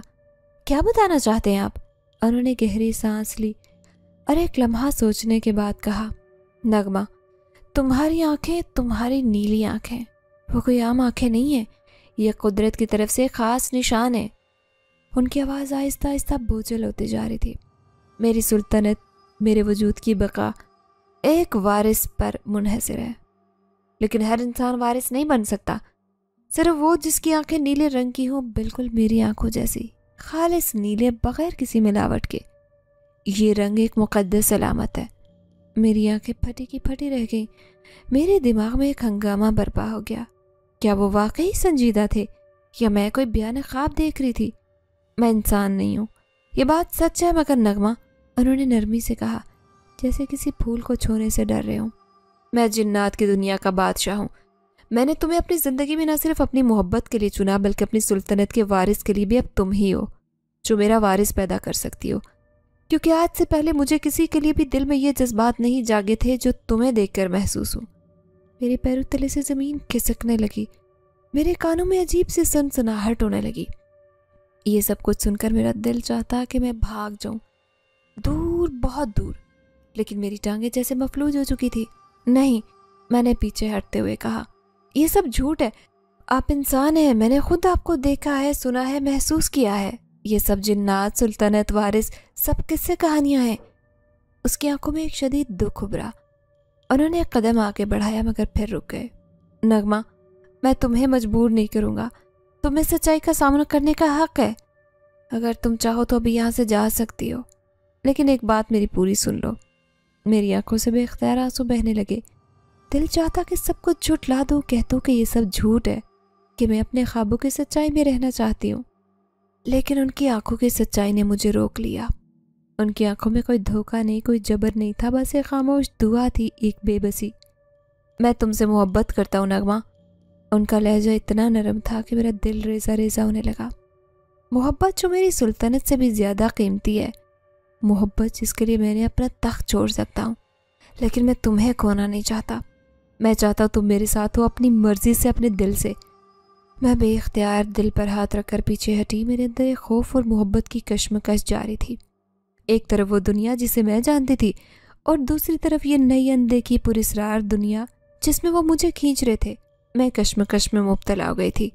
کیا بتانا چاہتے ہیں آپ؟ انہوں نے گہری سانس لی اور ایک لمحہ سوچنے کے بعد کہا، نغمہ، تمہاری آنکھیں، تمہاری نیلی آنکھیں، وہ کوئی عام آنکھیں نہیں ہیں، یہ قدرت کی طرف سے خاص نشان ہے۔ ان کی آواز آہستہ آہستہ بوجھل ہوتی جا رہی تھی۔ میری سلطنت، میرے وجود کی بقا ایک وارث پر منحصر ہے، لیکن ہر انسان وارث نہیں بن سکتا، صرف وہ جس کی آنکھیں نیلے رنگ کی ہوں، بالکل میری آنکھوں جیسی، خالص نیلے، بغیر کسی ملاوٹ کے۔ یہ رنگ ایک مقدس علامت ہے۔ میری آنکھیں پھٹی کی پھٹی رہ گئیں۔ میرے دماغ میں ایک ہنگامہ برپا ہو گیا۔ کیا وہ واقعی سنجیدہ تھے یا میں کوئی بیان خواب دیکھ رہی تھی؟ میں انسان نہیں ہوں، یہ بات سچ ہے، مگر نغمہ، انہوں نے نرمی سے کہا، جیسے کسی پھول کو چھونے سے ڈر رہے ہوں، میں جنات کی دنیا کا بادشاہ ہوں۔ میں نے تمہیں اپنی زندگی میں نہ صرف اپنی محبت کے لیے چنا، بلکہ اپنی سلطنت کے وارث کے لیے بھی اب تم ہی ہو جو میرا وارث پیدا کر سکتی ہو، کیونکہ آج سے پہلے مجھے کسی کے لیے بھی دل میں یہ جذبات نہیں جاگے تھے جو تمہیں دیکھ کر محسوس ہوں۔ میرے پیروں تلے سے زمین کھسکنے لگی، میرے کانوں میں عجیب سی سنسناہٹ ہونے لگی۔ یہ سب کچھ سن کر میرا دل چاہتا کہ میں بھاگ جاؤں، دور، بہت دور، لیکن میری ٹانگیں جیسے مفلوج ہو چکی تھی۔ نہیں، میں نے پیچھے ہٹتے ہوئے کہا، یہ سب جھوٹ ہے، آپ انسان ہیں، میں نے خود آپ کو دیکھا ہے، سنا ہے، محسوس کیا ہے، یہ سب جنات، سلطنت، وارث، سب کس سے کہانیاں ہیں۔ اس کی آنکھوں میں ایک شدید دکھ ابھرا۔ انہوں نے ایک قدم آگے بڑھایا مگر پھر رک گئے۔ نغمہ، میں تمہیں مجبور نہیں کروں گا، تمہیں سچائی کا سامنا کرنے کا حق ہے، اگر تم چاہو تو ابھی یہاں سے جا سکتی ہو، لیکن ایک بات میری پوری سن لو۔ میری آنکھوں سے بے اختیار آنسو بہنے لگے۔ دل چاہتا کہ سب کچھ جھٹلا دوں، کہہ دوں کہ یہ سب جھوٹ ہے، کہ میں اپنے خوابوں کی سچائی میں رہنا چاہتی ہوں، لیکن ان کی آنکھوں کی سچائی نے مجھے روک لیا۔ ان کی آنکھوں میں کوئی دھوکہ نہیں، کوئی جبر نہیں تھا، بس ایک خاموش دعا تھی، ایک بے بسی۔ میں تم سے محبت کرتا ہوں نغمہ۔ ان کا لہجہ اتنا نرم تھا کہ میرا دل ریزہ ریزہ ہونے لگا۔ محبت جو میری سلطنت سے بھی زیادہ قیمتی ہے، محبت جس کے لیے میں نے اپنا تخت چھوڑ سکتا ہوں، لیکن میں تمہیں کھونا نہیں چاہتا۔ میں چاہتا ہوں تم میرے ساتھ ہو، اپنی مرضی سے، اپنے دل سے۔ میں بے اختیار دل پر ہاتھ رکھ کر پیچھے ہٹی۔ میرے اندر ایک خوف اور محبت کی کشمکش جاری تھی۔ ایک طرف وہ دنیا جسے میں جانتی تھی، اور دوسری طرف یہ نئی اندیکھی پراسرار دنیا جس میں وہ مجھے کھینچ رہے تھے۔ میں کشمکش میں مبتلا ہو گئی تھی۔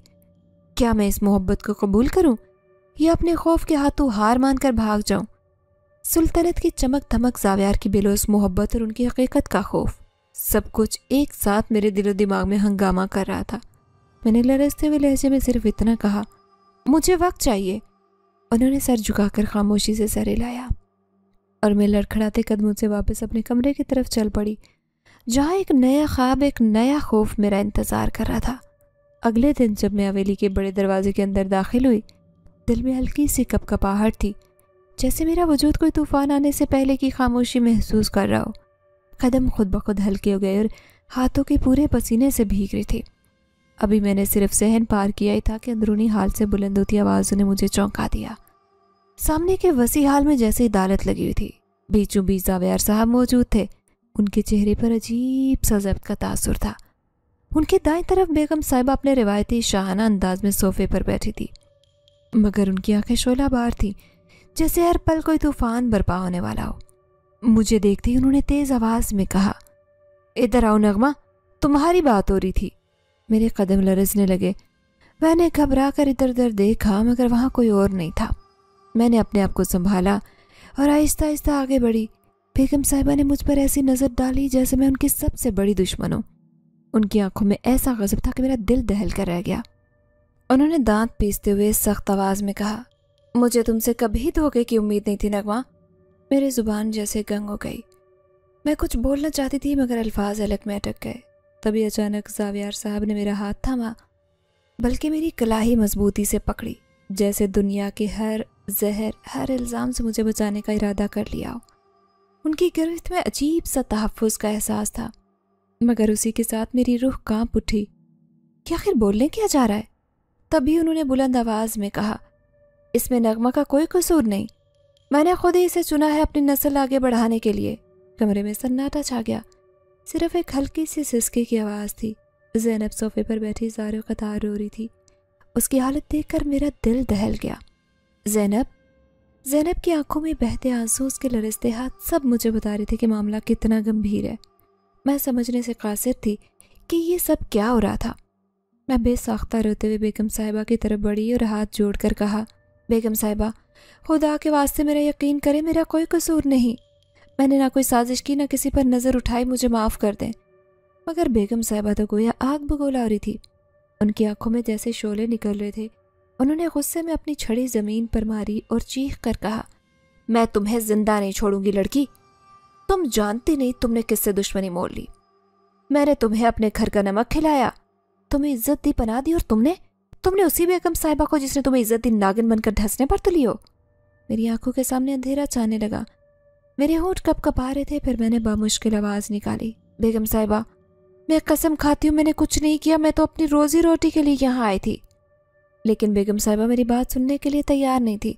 کیا میں اس محبت کو قبول کروں یا اپنے خوف کے ہاتھوں ہار مان کر بھاگ جاؤں؟ سلطنت کی چمک دھمک، زاویار کی بلوس محبت اور ان کی حقیقت کا خوف، سب کچھ ایک ساتھ میرے دل و دماغ میں ہنگامہ کر رہا تھا۔ میں نے لرزتے ہوئے لہجے میں صرف اتنا کہا، مجھے وقت چاہیے۔ انہوں نے سر جھکا کر خاموشی سے سر ہلایا، اور میں لڑکھڑاتے قدموں سے واپس اپنے کمرے کی طرف چل پڑی، جہاں ایک نیا خواب، ایک نیا خوف میرا انتظار کر رہا تھا۔ اگلے دن جب میں حویلی کے بڑے دروازے کے اندر داخل ہوئی، دل میں ہلکی سی کپکپاہٹ تھی، جیسے میرا وجود کوئی طوفان آنے سے پہلے کی خاموشی محسوس کر رہا ہو۔ قدم خود بخود ہلکے ہو گئے اور ہاتھوں کے پورے پسینے سے بھیگ رہی تھی۔ ابھی میں نے صرف صحن پار کیا ہی تھا کہ اندرونی حال سے بلند ہوتی آوازوں نے مجھے چونکا دیا۔ سامنے کے وسیع حال میں جیسے عدالت لگی ہوئی تھی، بیچوں بیچ زاویار صاحب موجود تھے۔ ان کے چہرے پر عجیب سا ضبط کا تاثر تھا۔ ان کے دائیں طرف بیگم صاحبہ اپنے روایتی شاہانہ انداز میں صوفے پر بیٹھی تھی، مگر ان کی آنکھیں شعلہ بار تھیں، جیسے ہر پل کوئی طوفان برپا ہونے والا ہو۔ مجھے دیکھتے ہی انہوں نے تیز آواز میں کہا، ادھر آؤ نغمہ، تمہاری بات ہو رہی تھی۔ میرے قدم لرزنے لگے۔ میں نے گھبرا کر ادھر ادھر دیکھا، مگر وہاں کوئی اور نہیں تھا۔ میں نے اپنے آپ کو سنبھالا اور آہستہ آہستہ آگے بڑھی۔ بیگم صاحبہ نے مجھ پر ایسی نظر ڈالی جیسے میں ان کی سب سے بڑی دشمن ہوں۔ ان کی آنکھوں میں ایسا غضب تھا کہ میرا دل دہل کر رہ گیا۔ انہوں نے دانت پیستے ہوئے سخت آواز میں کہا، مجھے تم سے کبھی دھوکے کی امید نہیں تھی نغمہ۔ میری زبان جیسے گنگ ہو گئی۔ میں کچھ بولنا چاہتی تھی مگر الفاظ حلق میں اٹک گئے۔ تبھی اچانک زاویار صاحب نے میرا ہاتھ تھاما، بلکہ میری کلاہی مضبوطی سے پکڑی، جیسے دنیا کے ہر زہر، ہر الزام سے مجھے بچانے کا ارادہ کر لیا ہو۔ ان کی گرفت میں عجیب سا تحفظ کا احساس تھا، مگر اسی کے ساتھ میری روح کانپ اٹھی کہ آخر بولنے کیا جا رہا ہے۔ تبھی انہوں نے بلند آواز میں کہا، اس میں نغمہ کا کوئی قصور نہیں، میں نے خود ہی اسے چنا ہے اپنی نسل آگے بڑھانے کے لیے۔ کمرے میں سناٹا چھا گیا، صرف ایک ہلکی سی سسکی کی آواز تھی۔ زینب صوفے پر بیٹھی زار قطار رو رہی تھی۔ اس کی حالت دیکھ کر میرا دل دہل گیا۔ زینب کی آنکھوں میں بہتے آنسو، اس کے لرزتے ہاتھ سب مجھے بتا رہے تھے کہ معاملہ کتنا گمبھیر ہے۔ میں سمجھنے سے قاصر تھی کہ یہ سب کیا ہو رہا تھا۔ میں بے ساختہ روتے ہوئے بیگم صاحبہ کی طرف بڑھی اور ہاتھ جوڑ کر کہا، بیگم صاحبہ خدا کے واسطے میرا یقین کرے، میرا کوئی قصور نہیں، میں نے نہ کوئی سازش کی، نہ کسی پر نظر اٹھائی، مجھے معاف کر دیں۔ مگر بیگم صاحبہ تو گویا آگ بگولا ہو رہی تھی، ان کی آنکھوں میں جیسے شعلے نکل رہے تھے۔ انہوں نے غصے میں اپنی چھڑی زمین پر ماری اور چیخ کر کہا، میں تمہیں زندہ نہیں چھوڑوں گی لڑکی، تم جانتی نہیں تم نے کس سے دشمنی مول لی۔ میں نے تمہیں اپنے گھر کا نمک کھلایا، تمہیں عزت دی، پناہ دی، اور تم نے اسی بیگم صاحبہ کو جس نے تمہیں عزت دی ناگن بن کر ڈھسنے پر تلی ہو۔ میری آنکھوں کے سامنے اندھیرا چھانے لگا، میرے ہونٹ کپ کپا رہے تھے۔ پھر میں نے بامشکل آواز نکالی، بیگم صاحبہ میں قسم کھاتی ہوں میں نے کچھ نہیں کیا، میں تو اپنی روزی روٹی کے لیے یہاں آئی تھی۔ لیکن بیگم صاحبہ میری بات سننے کے لیے تیار نہیں تھی،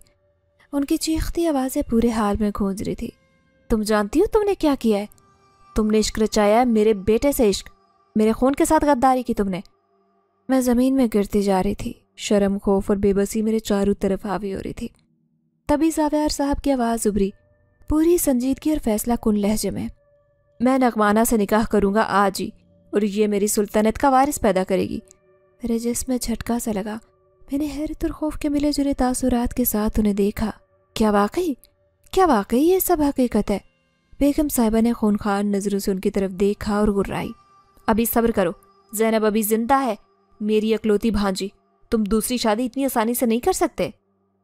ان کی چیختی آوازیں پورے حال میں گونج رہی تھی۔ تم جانتی ہو تم نے کیا کیا ہے؟ تم نے عشق رچایا ہے، میرے بیٹے سے عشق، میرے خون کے ساتھ غداری کی تم نے۔ میں زمین میں گرتی جا رہی تھی، شرم، خوف اور بے بسی میرے چاروں طرف حاوی ہو رہی تھی۔ تبھی زاویار صاحب کی آواز ابھری، پوری سنجیدگی اور فیصلہ کن لہجے میں نغمانہ سے نکاح کروں گا آج ہی، اور یہ میری سلطنت کا وارث پیدا کرے گی۔ میرے جسم میں جھٹکا سا لگا، میں نے حیرت اور خوف کے ملے جلے تاثرات کے ساتھ انہیں دیکھا۔ کیا واقعی یہ سب حقیقت ہے؟ بیگم صاحبہ نے خونخوار نظروں سے ان کی طرف دیکھا اور گرائی، ابھی صبر کرو، زینب ابھی زندہ ہے، میری اکلوتی بھانجی، تم دوسری شادی اتنی آسانی سے نہیں کر سکتے۔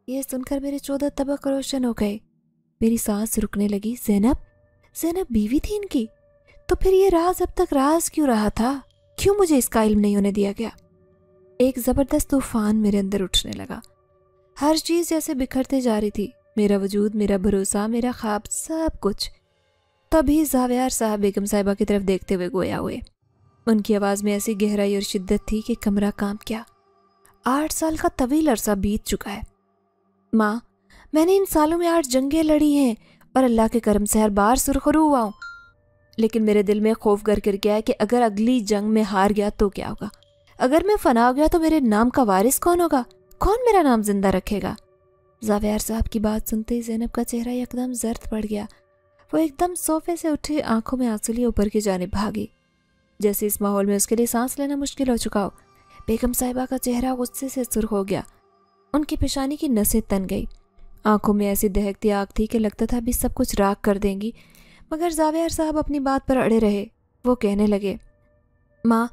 یہ سن کر میرے 14 طبق روشن ہو گئے، میری سانس رکنے لگی۔ زینب بیوی تھی ان کی، تو پھر یہ راز اب تک راز کیوں رہا تھا؟ کیوں مجھے اس کا علم نہیں ہونے دیا گیا؟ ایک زبردست طوفان میرے اندر اٹھنے لگا، ہر چیز جیسے بکھرتے جا رہی تھی، میرا وجود، میرا بھروسہ، میرا خواب، سب کچھ۔ تبھی زاویار صاحب بیگم صاحبہ کی طرف دیکھتے ہوئے گویا ہوئے، ان کی آواز میں ایسی گہرائی اور شدت تھی کہ کمرہ کانپ گیا۔ 8 سال کا طویل عرصہ بیت چکا ہے ماں، میں نے ان سالوں میں 8 جنگیں لڑی ہیں اور اللہ کے کرم سے ہر بار سرخرو ہوا ہوں، لیکن میرے دل میں خوف گر کر گیا ہے کہ اگر اگلی جنگ میں ہار گیا تو کیا ہوگا؟ اگر میں فنا ہو گیا تو میرے نام کا وارث کون ہوگا؟ کون میرا نام زندہ رکھے گا؟ زاویار صاحب کی بات سنتے ہی زینب کا چہرہ یکدم زرد پڑ گیا، وہ ایک دم صوفے سے اٹھے، آنکھوں میں آنسو لیے اوپر کی جانب بھاگی، جیسے اس ماحول میں اس کے لیے سانس لینا مشکل ہو چکا ہو۔ بیگم صاحبہ کا چہرہ غصے سے سرخ ہو گیا، ان کی پیشانی کی نسیں تن گئی، آنکھوں میں ایسی دہکتی آگ تھی کہ لگتا تھا ابھی سب کچھ راکھ کر دیں گی۔ مگر زاویار صاحب اپنی بات پر اڑے رہے، وہ کہنے لگے، ماں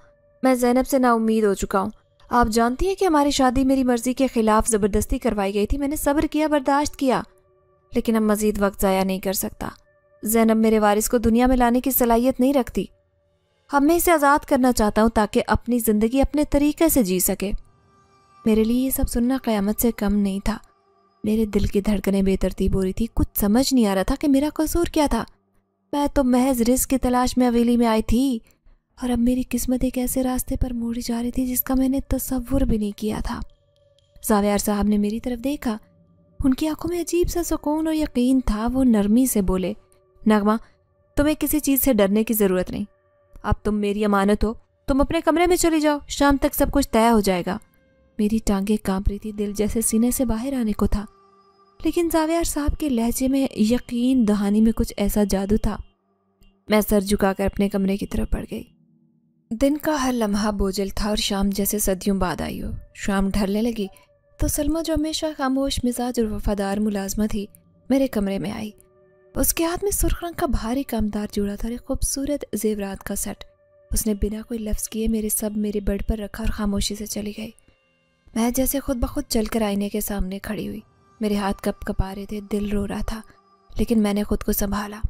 میں زینب سے نا امید ہو چکا ہوں، آپ جانتی ہیں کہ ہماری شادی میری مرضی کے خلاف زبردستی کروائی گئی تھی، میں نے صبر کیا، برداشت کیا، لیکن اب مزید وقت ضائع نہیں کر سکتا۔ زینب میرے وارث کو دنیا میں لانے کی صلاحیت نہیں رکھتی، اب میں اسے آزاد کرنا چاہتا ہوں تاکہ اپنی زندگی اپنے طریقے سے جی سکے۔ میرے لیے یہ سب سننا قیامت سے کم نہیں تھا، میرے دل کی دھڑکنیں بے ترتیب ہو رہی تھی، کچھ سمجھ نہیں آ رہا تھا کہ میرا قصور کیا تھا۔ میں تو محض رزق کی تلاش میں حویلی میں آئی تھی، اور اب میری قسمت ایک ایسے راستے پر موڑی جا رہی تھی جس کا میں نے تصور بھی نہیں کیا تھا۔ زاویار صاحب نے میری طرف دیکھا، ان کی آنکھوں میں عجیب سا سکون اور یقین تھا۔ وہ نرمی سے بولے، نغمہ تمہیں کسی چیز سے ڈرنے کی ضرورت نہیں، اب تم میری امانت ہو، تم اپنے کمرے میں چلی جاؤ، شام تک سب کچھ طے ہو جائے گا۔ میری ٹانگیں کانپ رہی تھی، دل جیسے سینے سے باہر آنے کو تھا، لیکن زاویار صاحب کے لہجے میں، یقین دہانی میں کچھ ایسا جادو تھا۔ میں سر جھکا کر اپنے کمرے کی طرف بڑھ گئی۔ دن کا ہر لمحہ بوجھل تھا اور شام جیسے صدیوں بعد آئی ہو۔ شام ڈھلنے لگی تو سلمہ جو ہمیشہ خاموش مزاج اور وفادار ملازمہ تھی میرے کمرے میں آئی۔ اس کے ہاتھ میں سرخ رنگ کا بھاری کامدار جوڑا تھا اور ایک خوبصورت زیورات کا سیٹ۔ اس نے بنا کوئی لفظ کیے میرے بیڈ پر رکھا اور خاموشی سے چلی گئی۔ میں جیسے خود بخود چل کر آئینے کے سامنے کھڑی ہوئی، میرے ہاتھ کپ کپا رہے تھے، دل رو رہا تھا، لیکن میں نے خود کو سنبھالا۔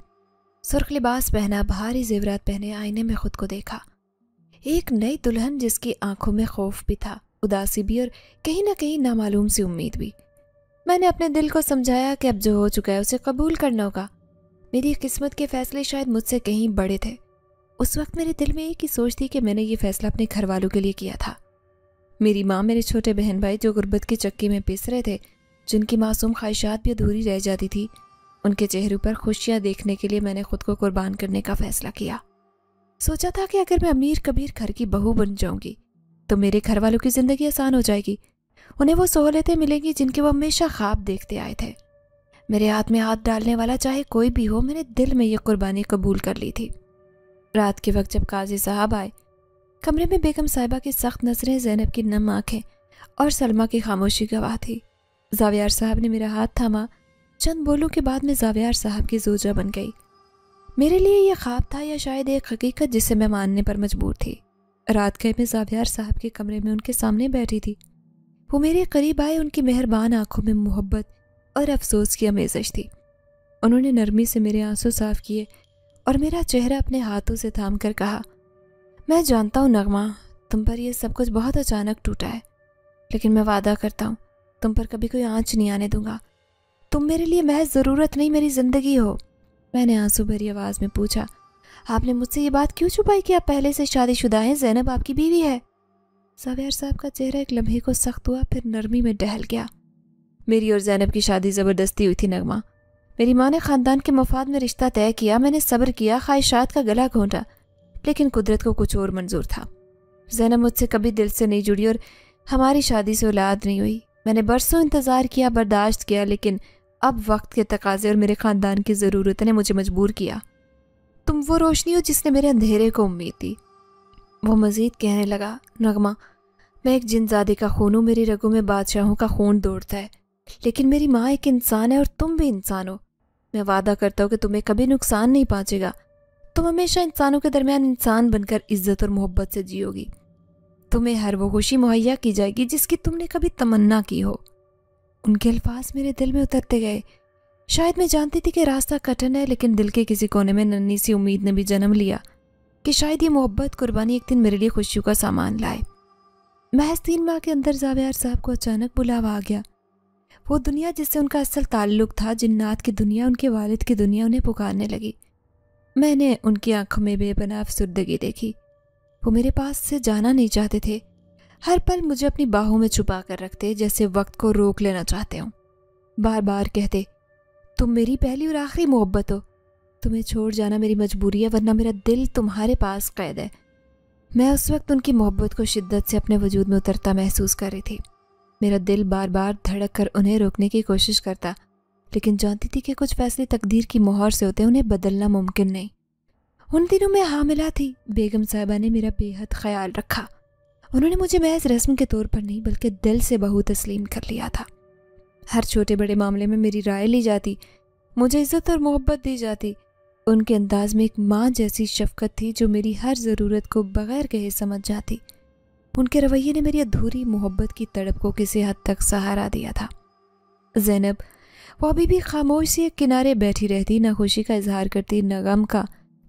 سرخ لباس پہنا، بھاری زیورات پہنے، آئینے میں خود کو دیکھا، ایک نئی دلہن جس کی آنکھوں میں خوف بھی تھا، اداسی بھی، اور کہیں نہ کہیں نامعلوم سی امید بھی۔ میں نے اپنے دل کو سمجھایا کہ اب جو ہو چکا ہے اسے قبول کرنا ہوگا، میری قسمت کے فیصلے شاید مجھ سے کہیں بڑے تھے۔ اس وقت میرے دل میں ایک ہی سوچ تھی کہ میں نے یہ فیصلہ اپنے گھر والوں کے لیے کیا تھا۔ میری ماں، میرے چھوٹے بہن بھائی جو غربت کی چکی میں پس رہے تھے، جن کی معصوم خواہشات بھی ادھوری رہ جاتی تھی، ان کے چہروں پر خوشیاں دیکھنے کے لیے میں نے خود کو قربان کرنے کا فیصلہ کیا۔ سوچا تھا کہ اگر میں امیر کبیر گھر کی بہو بن جاؤں گی تو میرے گھر والوں کی زندگی آسان ہو جائے گی، انہیں وہ سہولتیں ملیں گی جن کے وہ ہمیشہ خواب دیکھتے آئے تھے۔ میرے ہاتھ میں ہاتھ ڈالنے والا چاہے کوئی بھی ہو، میں نے دل میں یہ قربانی قبول کر لی تھی۔ رات کے وقت جب قاضی صاحب آئے، کمرے میں بیگم صاحبہ کی سخت نظریں، زینب کی نم آنکھیں اور سلمہ کی خاموشی گواہ تھی۔ زاویار صاحب نے میرا ہاتھ تھاما۔ چند بولوں کے بعد میں زاویار صاحب کی زوجہ بن گئی۔ میرے لیے یہ خواب تھا یا شاید ایک حقیقت جسے میں ماننے پر مجبور تھی۔ رات گئے میں زاویار صاحب کے کمرے میں ان کے سامنے بیٹھی تھی۔ وہ میرے قریب آئے، ان کی مہربان آنکھوں میں محبت اور افسوس کی آمیزش تھی۔ انہوں نے نرمی سے میرے آنسو صاف کیے اور میرا چہرہ اپنے ہاتھوں سے تھام کر کہا، میں جانتا ہوں نغمہ، تم پر یہ سب کچھ بہت اچانک ٹوٹا ہے، لیکن میں وعدہ کرتا ہوں تم پر کبھی کوئی آنچ نہیں آنے دوں گا۔ تم میرے لیے محض ضرورت نہیں، میری زندگی ہو۔ میں نے آنسو بھری آواز میں پوچھا، آپ نے مجھ سے یہ بات کیوں چھپائی کہ آپ پہلے سے شادی شدہ ہیں؟ زینب آپ کی بیوی ہے۔ زاویار صاحب کا چہرہ ایک لمحے کو سخت ہوا، پھر نرمی میں ڈھل گیا۔ میری اور زینب کی شادی زبردستی ہوئی تھی نغمہ۔ میری ماں نے خاندان کے مفاد میں رشتہ طے کیا، میں نے صبر کیا، خواہشات کا گلا گھونٹا، لیکن قدرت کو کچھ اور منظور تھا۔ زینب مجھ سے کبھی دل سے نہیں جڑی اور ہماری شادی سے اولاد نہیں ہوئی۔ میں نے برسوں انتظار کیا، برداشت کیا، لیکن اب وقت کے تقاضے اور میرے خاندان کی ضرورت نے مجھے مجبور کیا۔ تم وہ روشنی ہو جس نے میرے اندھیرے کو امید دی۔ وہ مزید کہنے لگا، نغمہ، میں ایک جن زادی کا خون ہوں، میری رگوں میں بادشاہوں کا خون دوڑتا ہے، لیکن میری ماں ایک انسان ہے اور تم بھی انسان ہو۔ میں وعدہ کرتا ہوں کہ تمہیں کبھی نقصان نہیں پہنچے گا۔ تم ہمیشہ انسانوں کے درمیان انسان بن کر عزت اور محبت سے جیو گی۔ تمہیں ہر وہ خوشی مہیا کی جائے گی جس کی تم نے کبھی تمنا کی ہو۔ ان کے الفاظ میرے دل میں اترتے گئے۔ شاید میں جانتی تھی کہ راستہ کٹھن ہے، لیکن دل کے کسی کونے میں ننھی سی امید نے بھی جنم لیا کہ شاید یہ محبت قربانی ایک دن میرے لیے خوشیوں کا سامان لائے۔ محض 3 ماہ کے اندر زاویار صاحب کو اچانک بلاوا آ گیا۔ وہ دنیا جس سے ان کا اصل تعلق تھا، جنات کی دنیا، ان کے والد کی دنیا، انہیں پکارنے لگی۔ میں نے ان کی آنکھوں میں بے پناہ افسردگی دیکھی۔ وہ میرے پاس سے جانا نہیں چاہتے تھے، ہر پل مجھے اپنی باہوں میں چھپا کر رکھتے، جیسے وقت کو روک لینا چاہتے ہوں۔ بار بار کہتے، تم میری پہلی اور آخری محبت ہو، تمہیں چھوڑ جانا میری مجبوری ہے، ورنہ میرا دل تمہارے پاس قید ہے۔ میں اس وقت ان کی محبت کو شدت سے اپنے وجود میں اترتا محسوس کر رہی تھی۔ میرا دل بار بار دھڑک کر انہیں روکنے کی کوشش کرتا، لیکن جانتی تھی کہ کچھ فیصلے تقدیر کی مہر سے ہوتے ہیں، انہیں بدلنا ممکن نہیں۔ ان دنوں میں حاملہ تھی۔ بیگم صاحبہ نے میرا بے حد خیال رکھا۔ انہوں نے مجھے محض رسم کے طور پر نہیں بلکہ دل سے بہو تسلیم کر لیا تھا۔ ہر چھوٹے بڑے معاملے میں میری رائے لی جاتی، مجھے عزت اور محبت دی جاتی۔ ان کے انداز میں ایک ماں جیسی شفقت تھی جو میری ہر ضرورت کو بغیر کہے سمجھ جاتی۔ ان کے رویے نے میری ادھوری محبت کی تڑپ کو کسی حد تک سہارا دیا تھا۔ زینب، وہ ابھی بھی خاموش سی ایک کنارے بیٹھی رہتی، نہ خوشی کا اظہار کرتی نہ غم کا،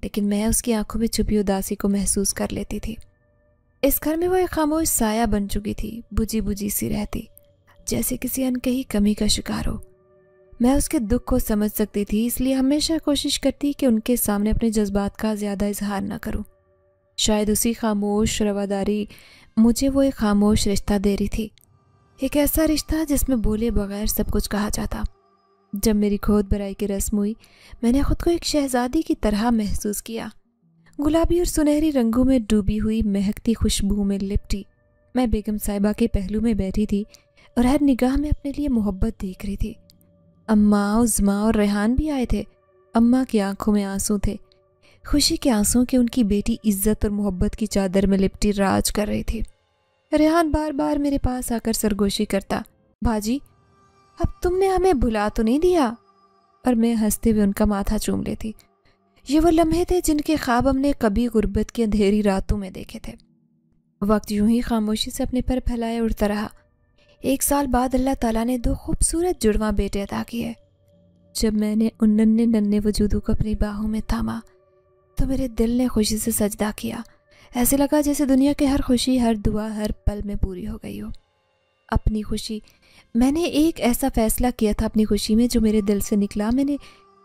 لیکن میں اس کی آنکھوں میں چھپی اداسی کو محسوس کر لیتی تھی۔ اس گھر میں وہ ایک خاموش سایہ بن چکی تھی، بجھی بجھی سی رہتی، جیسے کسی انکہی کمی کا شکار ہو۔ میں اس کے دکھ کو سمجھ سکتی تھی، اس لیے ہمیشہ کوشش کرتی کہ ان کے سامنے اپنے جذبات کا زیادہ اظہار نہ کروں۔ شاید اسی خاموش رواداری مجھے وہ ایک خاموش رشتہ دے رہی تھی، ایک ایسا رشتہ جس میں بولے بغیر سب کچھ کہا جاتا۔ جب میری کھود بھرائی کی رسم ہوئی، میں نے خود کو ایک شہزادی کی طرح محسوس کیا، گلابی اور سنہری رنگوں میں ڈوبی ہوئی، مہکتی خوشبو میں لپٹی۔ میں بیگم صاحبہ کے پہلو میں بیٹھی تھی اور ہر نگاہ میں اپنے لیے محبت دیکھ رہی تھی۔ اماں، عظمیٰ اور ریحان بھی آئے تھے۔ اماں کی آنکھوں میں آنسو تھے، خوشی کے آنسو کہ ان کی بیٹی عزت اور محبت کی چادر میں لپٹی راج کر رہی تھی۔ ریحان بار بار میرے پاس آ کر سرگوشی کرتا، باجی اب تم نے ہمیں بھلا تو نہیں دیا؟ اور میں ہنستے ہوئے ان کا ماتھا چوم لیتی۔ یہ وہ لمحے تھے جن کے خواب ہم نے کبھی غربت کی اندھیری راتوں میں دیکھے تھے۔ وقت یوں ہی خاموشی سے اپنے پر پھیلائے اڑتا رہا۔ 1 سال بعد اللہ تعالیٰ نے 2 خوبصورت جڑواں بیٹے عطا کیے۔ جب میں نے ان ننھے وجودوں کو اپنی باہوں میں تھاما تو میرے دل نے خوشی سے سجدہ کیا۔ ایسے لگا جیسے دنیا کی ہر خوشی، ہر دعا، ہر پل میں پوری ہو گئی ہو۔ اپنی خوشی، میں نے ایک ایسا فیصلہ کیا تھا اپنی خوشی میں جو میرے دل سے نکلا۔ میں نے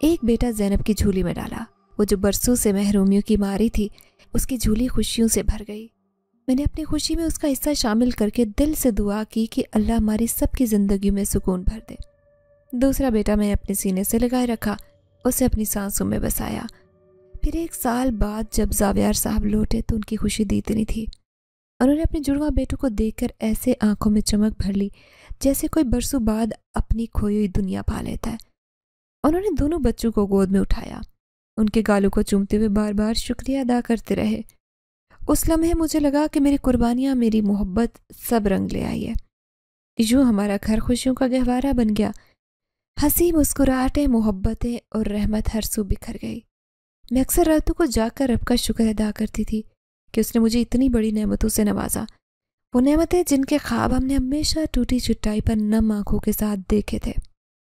ایک بیٹا زینب کی جھولی میں ڈالا۔ وہ جو برسوں سے محرومیوں کی ماری تھی، اس کی جھولی خوشیوں سے بھر گئی۔ میں نے اپنی خوشی میں اس کا حصہ شامل کر کے دل سے دعا کی کہ اللہ ہماری سب کی زندگیوں میں سکون بھر دے۔ دوسرا بیٹا میں نے اپنے سینے سے لگائے رکھا، اسے اپنی سانسوں میں بسایا۔ پھر 1 سال بعد جب زاویار صاحب لوٹے تو ان کی خوشی دی اتنی تھی۔ انہوں نے اپنے جڑواں بیٹوں کو دیکھ کر ایسے آنکھوں میں چمک بھر لی جیسے کوئی برسوں بعد اپنی کھوئی ہوئی دنیا پا لیتا ہے۔ انہوں نے دونوں بچوں کو گود میں اٹھایا، ان کے گالوں کو چومتے ہوئے بار بار شکریہ ادا کرتے رہے۔ اس لمحے مجھے لگا کہ میری قربانیاں، میری محبت سب رنگ لے آئی ہے۔ یوں ہمارا گھر خوشیوں کا گہوارہ بن گیا۔ ہنسی، مسکراہٹیں، محبتیں اور رحمت ہر سو بکھر گئی۔ میں اکثر راتوں کو جا کر رب کا شکر ادا کرتی تھی کہ اس نے مجھے اتنی بڑی نعمتوں سے نوازا، وہ نعمتیں جن کے خواب ہم نے ہمیشہ ٹوٹی چٹائی پر نم آنکھوں کے ساتھ دیکھے تھے۔